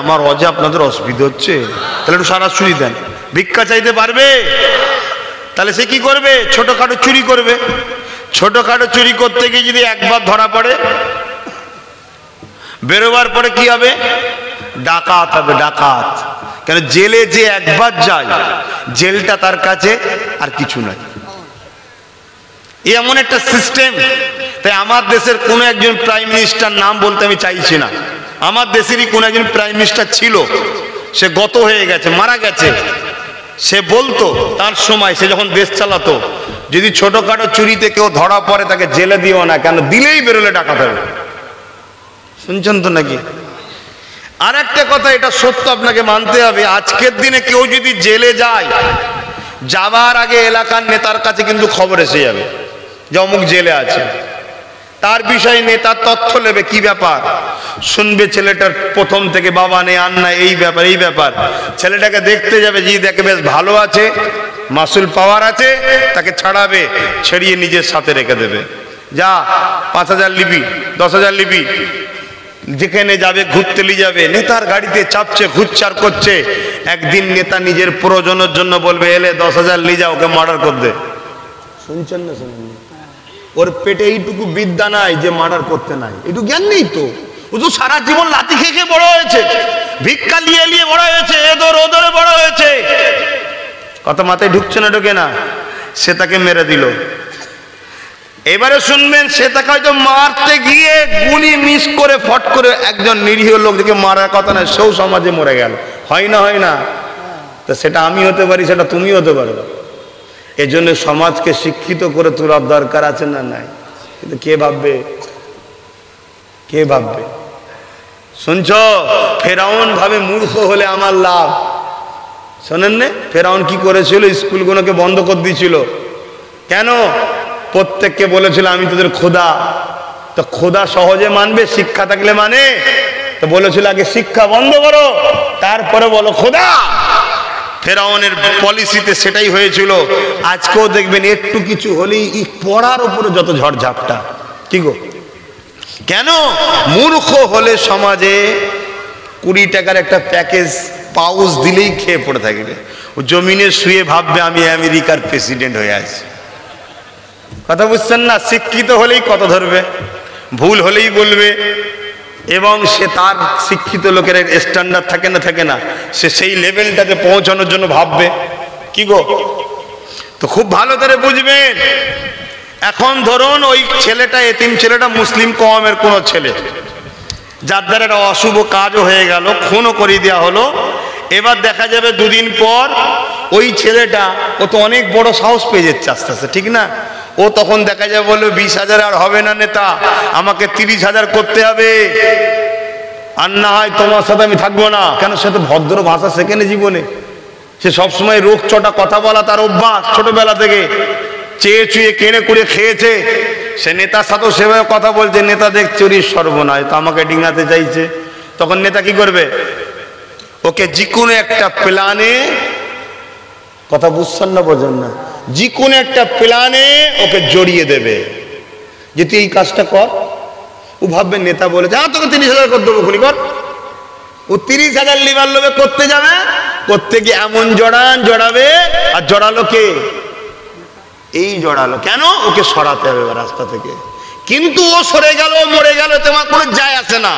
A: আমার অজা আপনাদের অসুবিধা হচ্ছে, তাহলে একটু সারা চুরি দেন, ভিক্ষা চাইতে পারবে? তাহলে সে কি করবে? ছোটখাটো চুরি করবে। ছোটখাটো চুরি করতে গিয়ে যদি একবার ধরা পড়ে, বেরোবার পরে কি হবে? ডাকাত হবে, ডাকাত। কেন? জেলে যে একবার যায়, জেলটা তার কাছে আর কিছু নয়। এমন একটা সিস্টেম। তাই আমার দেশের কোন একজন প্রাইম মিনিস্টার, নাম বলতে আমি চাইছি না, আমার দেশেরই কোন একজন প্রাইম মিনিস্টার ছিল, সে গত হয়ে গেছে, মারা গেছে। সে বলতো তার সময়, সে যখন দেশ চালাতো, যদি ছোটখাটো চুরিতে কেউ ধরা পড়ে তাকে জেলে দিও না, কেন দিলেই বেরোলে ডাকাত হবে। শুনছেন তো নাকি? আর একটা কথা, এটা সত্য, আপনাকে মানতে হবে। আজকের দিনে কেউ যদি জেলে যায়, যাবার আগে এলাকার নেতার কাছে কিন্তু খবর এসে যাবে যে অমুক জেলে আছে। তার বিষয়ে নেতার তথ্য নেবে, কি ব্যাপার শুনবে, ছেলেটার প্রথম থেকে বাবা নেই, আর না, এই ব্যাপার এই ব্যাপার। ছেলেটাকে দেখতে যাবে, যে দেখে বেশ ভালো আছে, মাসুল পাওয়ার আছে, তাকে ছাড়াবে, ছেড়িয়ে নিজের সাথে রেখে দেবে। যা 5,000 লিবি, 10,000 লিবি, যেখানে যাবে ঘুরতে নিয়ে যাবে, নেতার গাড়িতে চাপছে, ঘুরছে আর করছে। একদিন নেতা নিজের প্রয়োজনের জন্য বলবে এলে 10,000 নিয়ে যাও, ওকে মার্ডার করবে। শুনছেন না শুনুন? ওর পেটে এইটুকু বিদ্যা নাই যে মার্ডার করতে নাই, একটু জ্ঞান নেই তো। ও তো সারা জীবন লাথি খেয়ে বড় হয়েছে, ভিক্ষা নিয়ে নিয়ে বড় হয়েছে, এদর ওদরে বড় হয়েছে। কথা মাথায় ঢুকছে না? ঢোকে না। সে তাকে মেরে দিল। এবারে শুনবেন, সে তাকে হয়তো মারতে গিয়ে গুলি মিস করে ফট করে একজন নিরীহ লোক দেখে মারার কথা না, সেও সমাজে মরে গেল। হয় না? হয় না? তো সেটা আমি হতে পারি, সেটা তুমি হতে পারো। এজন্য সমাজকে শিক্ষিত করে তোলার দরকার আছে না নাই? কিন্তু কে ভাববে? কে ভাববে? শুনছ? ফেরাউন ভাবে মূর্খ হলে আমার লাভ। শোনেন না ফেরাউন কি করেছিল? স্কুলগুলোকে বন্ধ করে দিয়েছিল। কেন? প্রত্যেককে বলেছিল আমি তোদের খোদা। তো খোদা সহজে মানবে? শিক্ষা থাকলে মানে। তো বলেছিল আগে শিক্ষা বন্ধ করো, তারপরে বলো খোদা। ফেরাউনের পলিসিতে সেটাই হয়েছিল। আজকেও দেখবেন একটু কিছু হলেই পড়ার উপরে যত ঝড়ঝাপটা। কি গো? কেন? মূর্খ হলে সমাজে 20 টাকার একটা প্যাকেজ পাউচ দিলেই খেয়ে পড়ে থাকবে। ও জমিনে শুয়ে ভাববে আমি আমেরিকার প্রেসিডেন্ট হয়ে আছি। কথা বুঝছেন না? শিক্ষিত হলেই কত ধরবে, ভুল হলেই বলবে, এবং সে তার শিক্ষিত লোকের স্ট্যান্ডার্ড থাকে না? থাকে না? সে সেই লেভেলটাতে পৌঁছানোর জন্য ভাববে। কি গো? তো খুব ভালো করে বুঝবেন। এখন ধরুন ওই ছেলেটা, এতিম ছেলেটা মুসলিম কওমের কোন ছেলে, যার দ্বারা একটা অশুভ কাজও হয়ে গেল, খুনও করে দেওয়া হলো। এবার দেখা যাবে 2 দিন পর ওই ছেলেটা, ও তো অনেক বড় সাহস পেয়ে যাচ্ছে আস্তে আস্তে, ঠিক না? ও তখন দেখা যাবে বললো 20,000 আর হবে না নেতা, আমাকে 30,000 করতে হবে, আর না হয় তোমার সাথে আমি থাকবো না। কেন? সে তো ভদ্র ভাষা শেখেনি জীবনে। সে সবসময় রোগ চটা কথা বলা তার অভ্যাস ছোটবেলা থেকে, চেয়ে চুয়ে কেনে করে খেয়েছে। সে নেতার সাথেও সেভাবে কথা বলছে। নেতা দেখছে ওর সর্বনাশ, তো আমাকে ডিঙাতে চাইছে। তখন নেতা কি করবে? ওকে যে কোনো একটা প্ল্যানে, কথা বুঝছেন না বোঝেন না, যে কোনো একটা প্ল্যানে ওকে জড়িয়ে দেবে যে তুই এই কাজটা কর। ও ভাববে নেতা বলেছে হ্যাঁ তোকে 30,000 করে দেবো, খুনি কর। ও 30,000 লিবার লোভে করতে যাবে, করতে গিয়ে এমন জড়াবে। আর জড়ালো কে? এই জড়ালো। কেন? ওকে সরাতে হবে রাস্তা থেকে। কিন্তু ও সরে গেল, মরে গেল, তোমার কোনো যায় আসে না।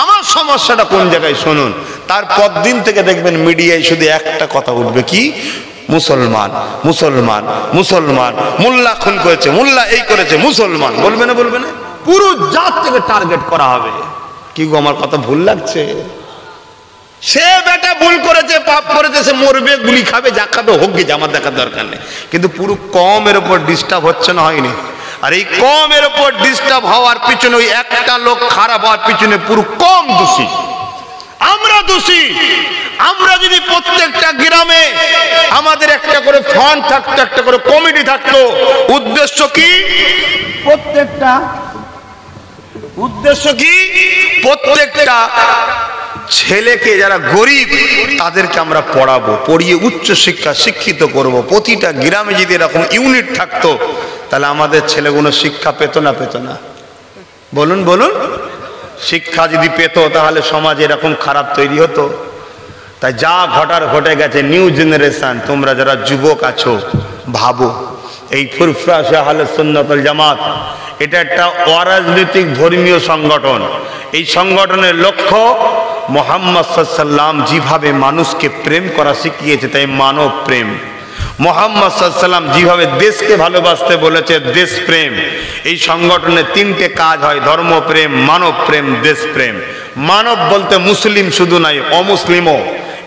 A: আমার সমস্যাটা কোন জায়গায় শুনুন। তারপর দিন থেকে দেখবেন মিডিয়ায় শুধু একটা কথা উঠবে, কি? মুসলমান, মুসলমান, মুসলমান, মোল্লা খুন করেছে, মোল্লা এই করেছে, মুসলমান। বলবে না? বলবে না? পুরো জাত থেকে টার্গেট করা হবে। কি গো, আমার কথা ভুল লাগছে? সে বেটা ভুল করেছে, পাপ করেছে, সে মরবে, গুলি খাবে, যা খাবে হোক গে, আমার দেখার দরকার নেই। কিন্তু পুরো কমের উপর ডিস্টার্ব হচ্ছে না? হয়নি? আর এই কমের উপর ডিস্টার্ব হওয়ার পিছনে, ওই একটা লোক খারাপ হওয়ার পিছনে পুরো কম দোষী। আমরা দোষী। আমরা যদি প্রত্যেকটা গ্রামে আমাদের একটা করে ফান্ড থাকতো, একটা করে কমিটি থাকতো, উদ্দেশ্য কি? প্রত্যেকটা উদ্দেশ্য কি? প্রত্যেকটা ছেলেকে যারা গরিব তাদেরকে আমরা পড়াবো, পড়িয়ে উচ্চ শিক্ষা শিক্ষিত করব। প্রতিটা গ্রামে যদি এরকম ইউনিট থাকতো, তাহলে আমাদের ছেলেগুলো শিক্ষা পেত না? পেত না? বলুন বলুন। শিক্ষা যদি পেত তাহলে সমাজ এরকম খারাপ তৈরি হতো? তাই যা ঘটার ঘটে গেছে। নিউ জেনারেশন, তোমরা যারা যুবক আছো ভাবো, এই ফুরফুরা আহলে সুন্নাত ওয়াল জামাত এটা একটা অরাজনৈতিক ধর্মীয় সংগঠন। এই সংগঠনের লক্ষ্য মুহাম্মদ সাল্লাল্লাহু আলাইহি ওয়াসাল্লাম যেভাবে মানুষকে প্রেম করা শিখিয়েছে, তাই মানব প্রেম। মুহাম্মদ সাল্লাল্লাহু আলাইহি ওয়াসাল্লাম যেভাবে দেশকে ভালোবাসতে বলেছে, দেশ প্রেম। এই সংগঠনের 3টে কাজ হয়: ধর্মপ্রেম, মানব প্রেম, দেশ প্রেম। মানব বলতে মুসলিম শুধু নাই, অমুসলিমও।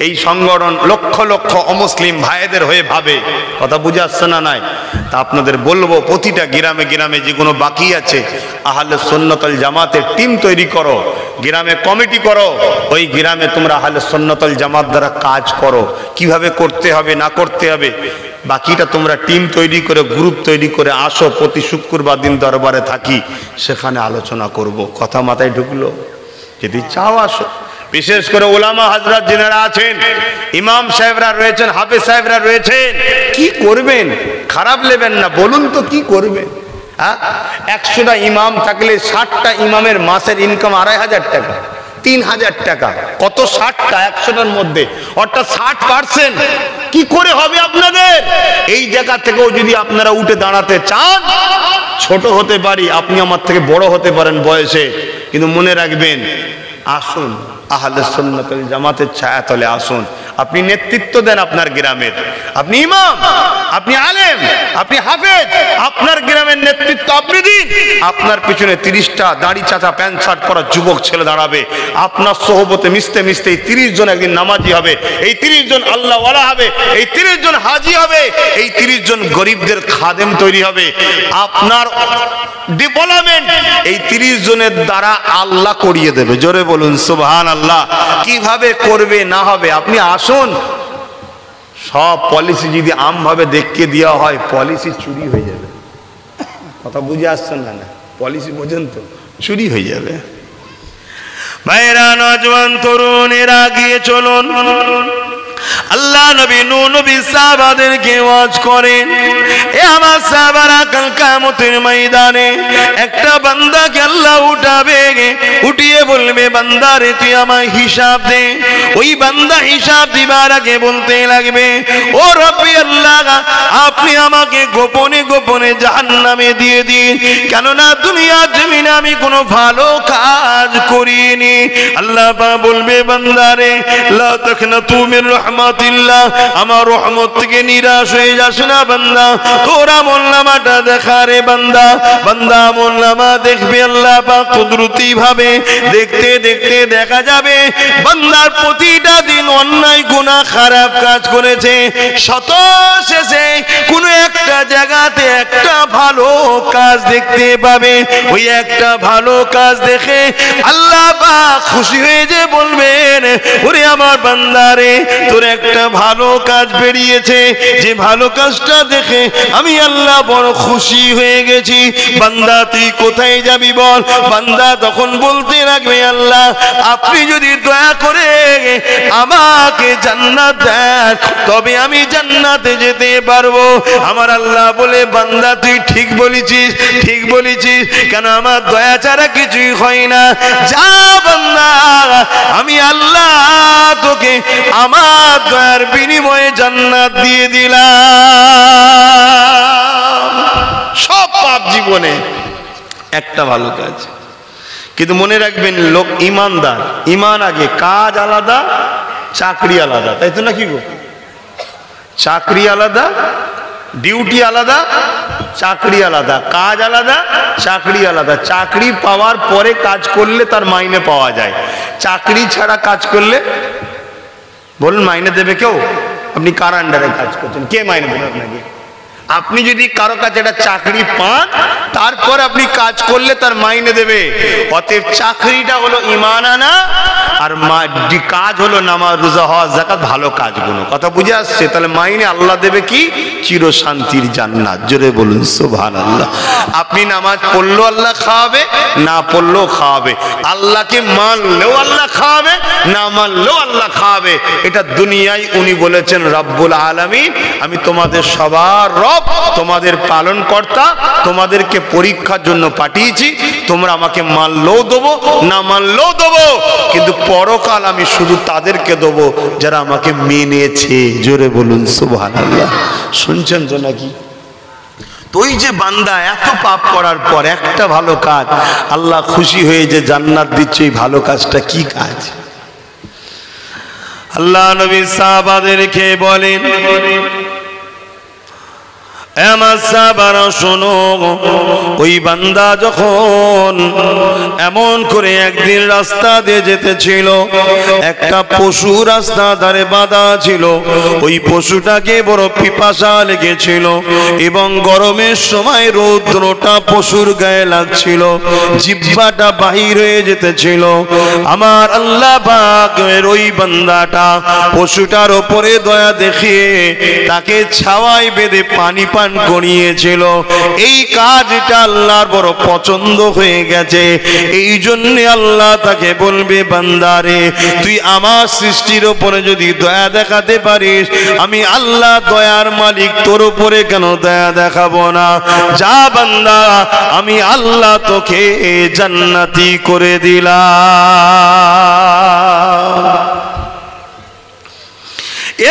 A: এই সংগঠন লক্ষ লক্ষ অমুসলিম ভাইদের হয়ে ভাবে। কথা বুঝে আসছে না? নাই? তা আপনাদের বলবো, প্রতিটা গ্রামে গ্রামে যেগুলো বাকি আছে, আহলে সুন্নাত ওয়াল জামাতের টিম তৈরি করো, গ্রামে কমিটি করো। ওই গ্রামে তোমরা আহলে সুন্নাত ওয়াল জামাত দ্বারা কাজ করো, কিভাবে করতে হবে না করতে হবে। বাকিটা তোমরা টিম তৈরি করে, গ্রুপ তৈরি করে আসো। প্রতি শুক্রবার দিন দরবারে থাকি, সেখানে আলোচনা করব। কথা মাথায় ঢুকলো? যদি চাও আসো। বিশেষ করে ওলামা হযরত যিনারা আছেন, ইমাম সাহেবরা রয়েছেন, হাফেজ সাহেবরা রয়েছেন, কি করবেন? খারাপ নেবেন না, বলুন তো কি করবেন?
B: 100টা ইমাম থাকলে 60টা ইমামের মাসের ইনকাম 2500 টাকা, 3000 টাকা। কত 60টা 100টার মধ্যে, অর্থাৎ 60%। কি করে হবে আপনাদের? এই জায়গা থেকেও যদি আপনারা উঠে দাঁড়াতে চান, ছোট হতে পারি, আপনি আমার থেকে বড় হতে পারেন বয়সে, কিন্তু মনে রাখবেন, আসুন আহলে সুন্নাত ওয়াল জামাতের ছায়াতলে আসুন। আপনি নেতৃত্ব দেন আপনার গ্রামের, আপনি ইমাম, আপনি আলেম, আপনি হাফেজ, আপনার গ্রামের নেতৃত্ব আপনি দিন। আপনার পিছনে 30টা দাড়ি চাচা প্যান্ট শার্ট পরা যুবক ছেলে দাঁড়াবে, আপনার সোহবতে মিশতে মিশতে এই 30 জন একদিন নামাজি হবে, এই 30 জন আল্লাহ ওয়ালা হবে, এই 30 জন হাজি হবে, এই 30 জন গরিবদের খাদেম তৈরি হবে। আপনার ডেভেলপমেন্ট এই 30 জনের দ্বারা আল্লাহ করিয়ে দেবে। জোরে বলুন সুবহানাল্লাহ। কিভাবে করবে না হবে, আপনি আসুন। সব পলিসি যদি আমভাবে দেখকে দেওয়া হয়, পলিসি চুরি হয়ে যাবে। কথা বুঝে আসছেন না? পলিসি বোঝেন তো, চুরি হয়ে যাবে।
A: ভাইরা, নজওয়ান তরুণেরা গিয়ে চলুন। আল্লাহ নবী নূহ নবী সাহাবাদেরকে ওয়াজ করেন, এ আমার সাহাবারা, কাল কিয়ামতের ময়দানে একটা বান্দাকে আল্লাহ উঠাবে, উঠিয়ে বলবে, বান্দারে তুই আমায় হিসাব দে। ওই বান্দা হিসাব দিবার আগে বলতে লাগবে, ও রব্বি আল্লাহ, আপনি আমাকে গোপনে গোপনে জাহান্নামে দিয়ে দিন, কেননা দুনিয়ার জমিনে আমি কোনো ভালো কাজ করিনি। আল্লাহ পাক বলবে, বান্দারে লা তাকনাতু মির রাহমাতিল্লাহ, আমার রহমত থেকে নিরাশ হয়ে যাস না বান্দা, তোর আমলনামাটা দেখা রে বান্দা। বান্দা আমলনামা দেখবে, আল্লাহ পাক কুদরতি ভাবে দেখতে দেখতে দেখা যাবে বান্দার প্রতিটা দিন অন্যায় গুনাহ খারাপ কাজ করেছে, শত শেষে কোনো একটা জায়গাতে একটা ভালো কাজ দেখতে পাবে। ওই একটা ভালো কাজ দেখে আল্লাহ পাক খুশি হয়ে যে বলবেন, ওরে আমার বান্দারে, তোর একটা ভালো কাজ বেরিয়েছে, যে ভালো কাজটা দেখে আমি আল্লাহ বড় খুশি হয়ে গেছি। বান্দা তুই কোথায় যাবি বল? বান্দা তখন বলতে লাগবে, আল্লাহ আপনি যদি দয়া করে আমাকে জান্নাত দেন, তবে আমি জান্নাতে যেতে পারবো। আমার আল্লাহ বলে, বান্দা তুই ঠিক বলেছিস, ঠিক বলেছিস, কেন আমার দয়া ছাড়া কিছুই হয় না। যা বান্দা, আমি আল্লাহ তোকে আমার দয়ার বিনিময়ে জান্নাত দিয়ে দিলাম। সব পাপ জীবনে একটা ভালো কাজ। কিন্তু মনে রাখবেন, লোক ইমানদার, ইমান আগে, কাজ আলাদা, চাকরি আলাদা, তাই তো নাকি গো? চাকরি আলাদা, ডিউটি আলাদা, চাকরি আলাদা, কাজ আলাদা, চাকরি আলাদা। চাকরি পাওয়ার পরে কাজ করলে তার মাইনে পাওয়া যায়, চাকরি ছাড়া কাজ করলে বলুন মাইনে দেবে কেউ? আপনি কার আন্ডারে কাজ করছেন, কে মাইনে দেবে আপনাকে? আপনি যদি কারো কাছে একটা চাকরি পান, তারপর আপনি কাজ করলে তার মাইনে দেবে। অতএব চাকরিটা হলো ঈমান আনা, আর কাজ হলো নামাজ, রোজা, হজ, যাকাত, ভালো কাজগুলো। কথা বুঝে আসছে? তাহলে মাইনে আল্লাহ দেবে কি? চির শান্তির জান্নাত। জোরে বলুন সুবহানাল্লাহ। আপনি নামাজ পড়লেও আল্লাহ খাওয়াবে, না পড়লেও খাওয়াবে। আল্লাহকে মানলেও আল্লাহ খাওয়াবে, না মানলেও আল্লাহ খাওয়াবে। এটা দুনিয়ায় উনি বলেছেন, রব্বুল আলামিন, আমি তোমাদের সবার রব, তোমাদের পালন কর্তা, তোমাদেরকে পরীক্ষার জন্য পাঠিয়েছি। তোমরা আমাকে মানলেও দেবো, না মানলেও দেবো, কিন্তু পরকাল আমি শুধু তাদেরকে দেবো যারা আমাকে মেনেছে। জোরে বলুন সুবহানাল্লাহ। শুনছেন তো নাকি? তো ওই যে বান্দা এত পাপ করার পর একটা ভালো কাজ, আল্লাহ খুশি হয়ে যে জান্নাত দিচ্ছে, এই ভালো কাজটা কি কাজ? আল্লাহ নবী সাহাবাদেরকে বলেন, আমার সাহাবারা শোনো, ওই বান্দা যখন এমন করে একদিন রাস্তা দিয়ে যেতেছিল, একটা পশু রাস্তা ধারে বাঁধা ছিল। ওই পশুটাকে বড় পিপাসা লেগেছিল এবং গরমের সময় রৌদ্রটা পশুর গায়ে লাগছিল, জিহ্বাটা বাহির হয়ে যেতেছিল। আমার আল্লাহ পাকের ওই বান্দাটা পশুটার ওপরে দয়া দেখিয়ে তাকে ছাওয়ায় বেঁধে পানি পান পান করিয়েছিল, এই কাজটা আল্লাহর বড় পছন্দ হয়ে গেছে। এই জন্য আল্লাহ তাকে বলবে, বান্দারে তুই আমার সৃষ্টির উপরে যদি দয়া দেখাতে পারিস, আমি আল্লাহ দয়ার মালিক, তোর উপরে কেন দয়া দেখাবো না? যা বান্দা, আমি আল্লাহ তোকে জান্নাতি করে দিলাম।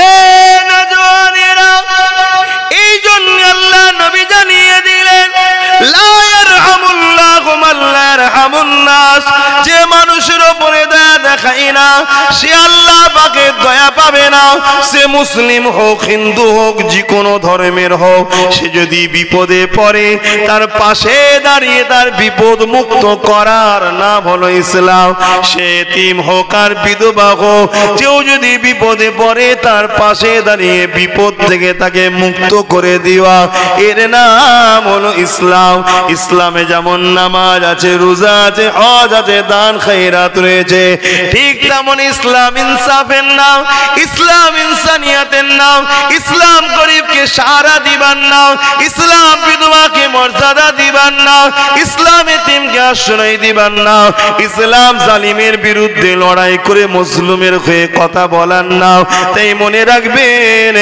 A: এ নওজওয়ানেরা, এই জন্য আল্লাহ নবী জানিয়ে দিলেন, লা ইয়ারহামুল্লাহু মান লা ইয়ারহামুন নাস, যে মানুষের উপরে দয়া দেখায় না সে আল্লাহ পাকের দয়া পাবে না। সে মুসলিম হোক, হিন্দু হোক, যে কোনো ধর্মের হোক, সে যদি বিপদে পড়ে তার পাশে দাঁড়িয়ে তার বিপদ মুক্ত করার নাম হলো ইসলাম। সে এতিম হোক আর বিধবা হোক, কেউ যদি বিপদে পড়ে তার পাশে দাঁড়িয়ে বিপদ থেকে তাকে মুক্ত করে দেওয়া, এর নাম হলো ইসলাম। ইসলামে যেমন নামাজ আছে, রোজা আছে, হজ আছে, দান খয়রাত রয়েছে, ঠিক তেমন ইসলাম ইনসাফের নাম, ইসলাম ইনসানিয়াতের নাম, ইসলাম গরিবকে সাহারা দিবার নাম, ইসলাম বিধবাকে মর্যাদা দিবার নাম, ইসলাম এতিমকে আশ্রয় দিবার নাম, ইসলাম জালিমের বিরুদ্ধে লড়াই করে মজলুমের হয়ে কথা বলার নাম। তাই মনে রাখবেন,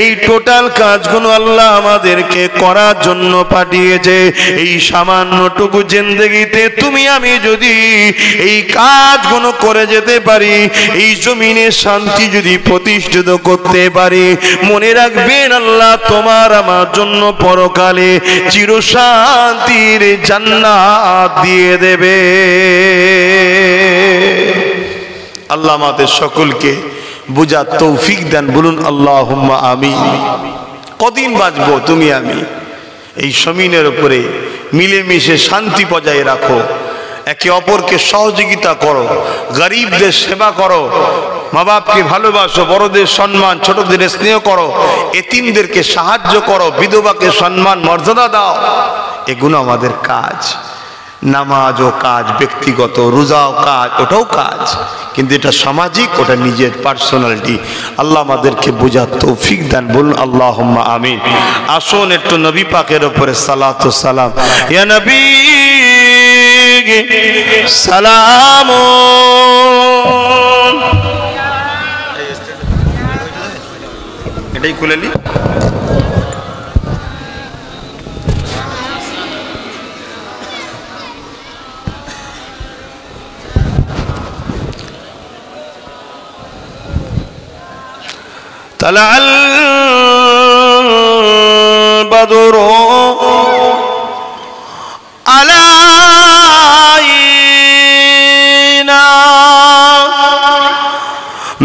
A: এই টোটাল কাজগুলো আল্লাহ আমাদেরকে করার জন্য পাঠিয়েছে। এই সামান্যটুকু জিন্দেগিতে তুমি আমি যদি এই কাজগুলো করে যেতে পারি, এই জমিনে শান্তি যদি প্রতিষ্ঠিত করতে পারি, মনে রাখবেন আল্লাহ তোমার আমার জন্য পরকালে চিরশান্তির জান্নাত দিয়ে দেবে। আল্লাহ আমাদের সকলকে বুঝার তৌফিক দেন, বলুন আল্লাহুম্মা আমিন। কদিন বাঁচবো তুমি আমি? এই জমিনের উপরে মিলেমিশে শান্তি বজায় রাখো, একে অপরকে সহযোগিতা করো, গরিবদের সেবা করো, মা বাপকে ভালোবাসো, বড়দের সম্মান, ছোটদের স্নেহ করো, এতিমদেরকে সাহায্য করো, বিধবাকে সম্মান মর্যাদা দাও। এগুলো আমাদের কাজ। নামাজও কাজ, ব্যক্তিগত রোজাও কাজ, ওটাও কাজ, কিন্তু এটা সামাজিক, ওটা নিজের পার্সোনালিটি। আল্লাহ আমাদেরকে বোঝার তৌফিক দান, বলুন আল্লাহুম্মা আমিন। আসুন একটু নবী পাকের উপরে সালাত ও সালাম। ইয়া নবী সালাম, এটাই খুলে নি। طلع البدر علينا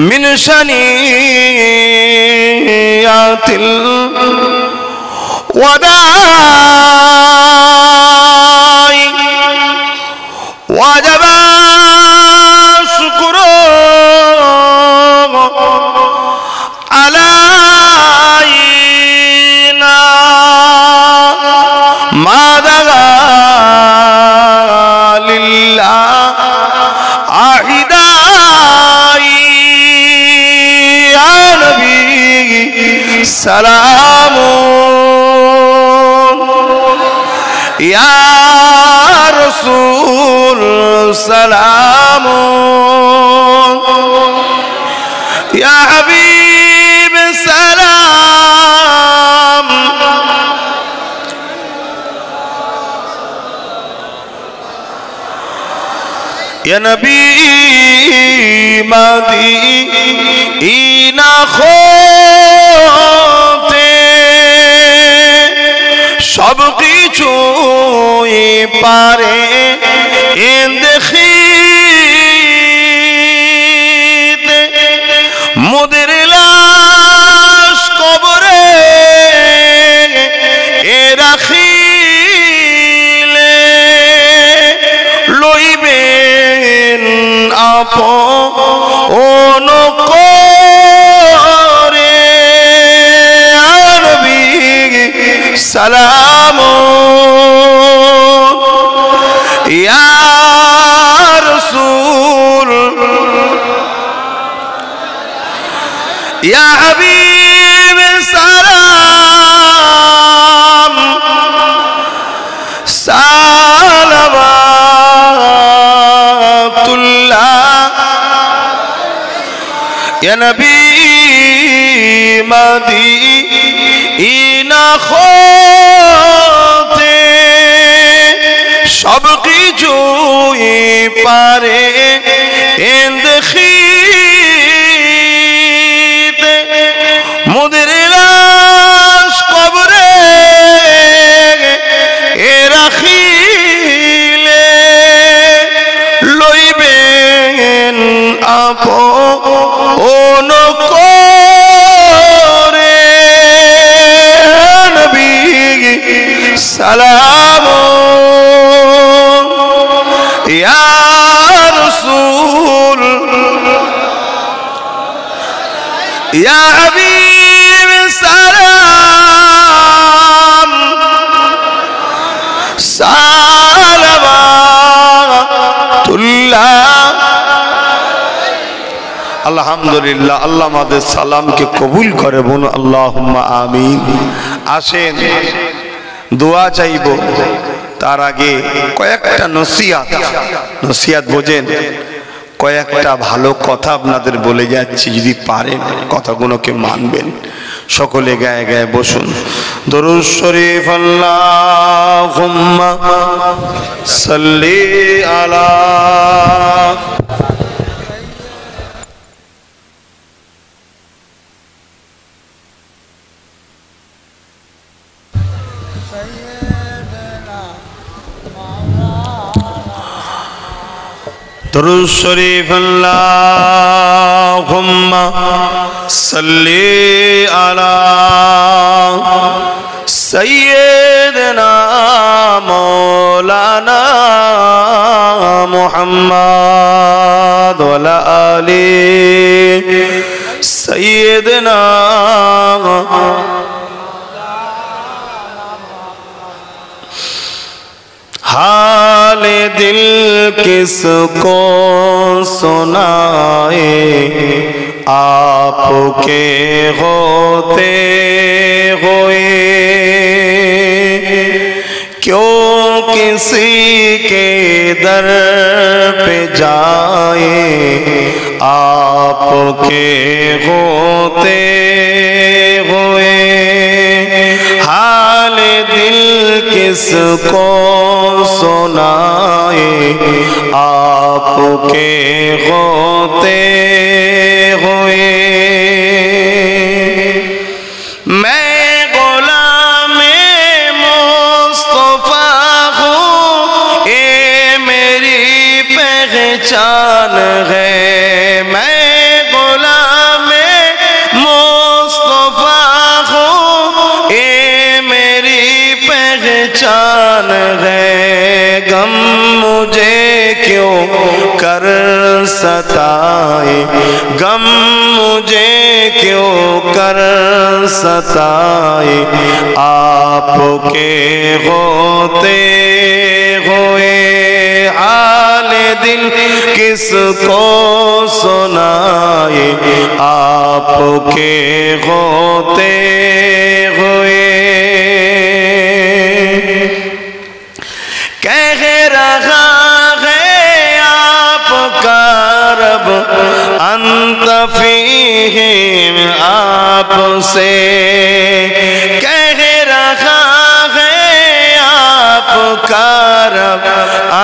A: من شنيعة الوداع وجب شكر علينا ما دعا لله عهداي يا نبي سلام يا رسول سلام يا حبيب سلام يا نبي مدينة خوতে সব কিছুই পারে দেখিতে মোদের লাশ কবরে রাখিলে লইবেন আপন করে নবী সালাম ইয়া রাসূল ইয়া হাবিব সালাম یا نبی مدینہ ہوتے সব কিছুই পারে এন্দখিতে মোদের লাশ কবরে এ রাখিলে লইবেন আপন করে নবী সালাম ইয়া রাসূল ইয়া হাবিব সালাম সালাওয়াতুল্লাহ। আলহামদুলিল্লাহ, আল্লাহ আমাদের সালামকে কবুল করে বলুন আল্লাহুম্মা আমিন। আসেন দোয়া চাইব, তার আগে কয়েকটা নসিহাত বোঝেন, কয়েকটা ভালো কথা আপনাদের বলে যাচ্ছি, যদি পারেন কথাগুলোকে মানবেন। সকলে গায়ে গায়ে বসুন। দরুদ শরীফ আল্লাহুম্মা সাল্লি আলা درود شریف اللہم صلی علی سیدنا مولانا محمد وعلی آل سیدنا حال دل کس کو سنائے آپ کے ہوتے ہوئے کیوں کسی کے در پہ جائے آپ کے ہوتے ہوئے حال دل کس کو سنائے آپ کے ہوتے ہوئے میں غلام مصطفیٰ ہوں یہ میری پہچان ہے میں غلام مصطفیٰ ہوں یہ میری پہچان ہے غم مجھے کیوں کر ستائے غم مجھے کیوں کر ستائے آپ کے ہوتے ہوئے حال دل کس کو سنائے آپ کے ہوتے ہوئے کہہ رہا ہے آپ کا رب انت فیہم آپ سے کہہ رہا ہے آپ کا رب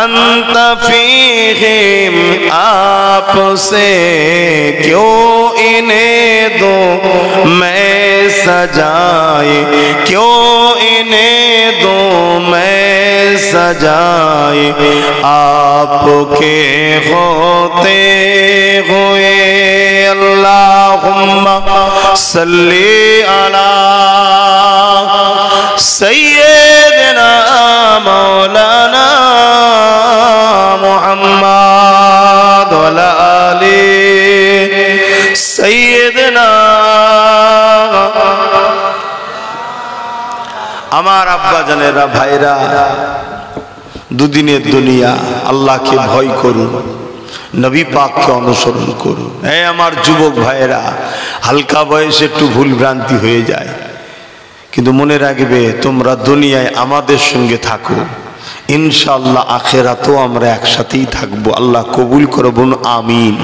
A: انت فیہم آپ سے کیوں انہیں دو میں سجائے کیوں انہیں دو میں سجائے آپ کے ہوتے ہوئے اللہم صلی علی سیدنا مولانا محمد وعلی آل سیدنا আমার আব্বা জানেরা ভাইরা দুদিনের দুনিয়া আল্লাহকে ভয় করুন নবী পাককে অনুসরণ করুন এই আমার যুবক ভাইরা হালকা বয়সে একটু ভুল ভ্রান্তি হয়ে যায় কিন্তু মনে রাখবে তোমরা দুনিয়ায় আমাদের সঙ্গে থাকো ইনশাআল্লাহ আখিরাতেও আমরা একসাথেই থাকবো আল্লাহ কবুল করুন আমিন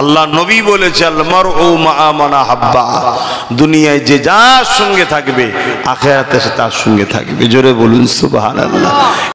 A: আল্লাহ নবী বলেছে আল মারউ মা মান আহাব্বা, দুনিয়ায় যে যার সঙ্গে থাকবে আখিরাতে সে তার সঙ্গে থাকবে। জোরে বলুন সুবহানাল্লাহ।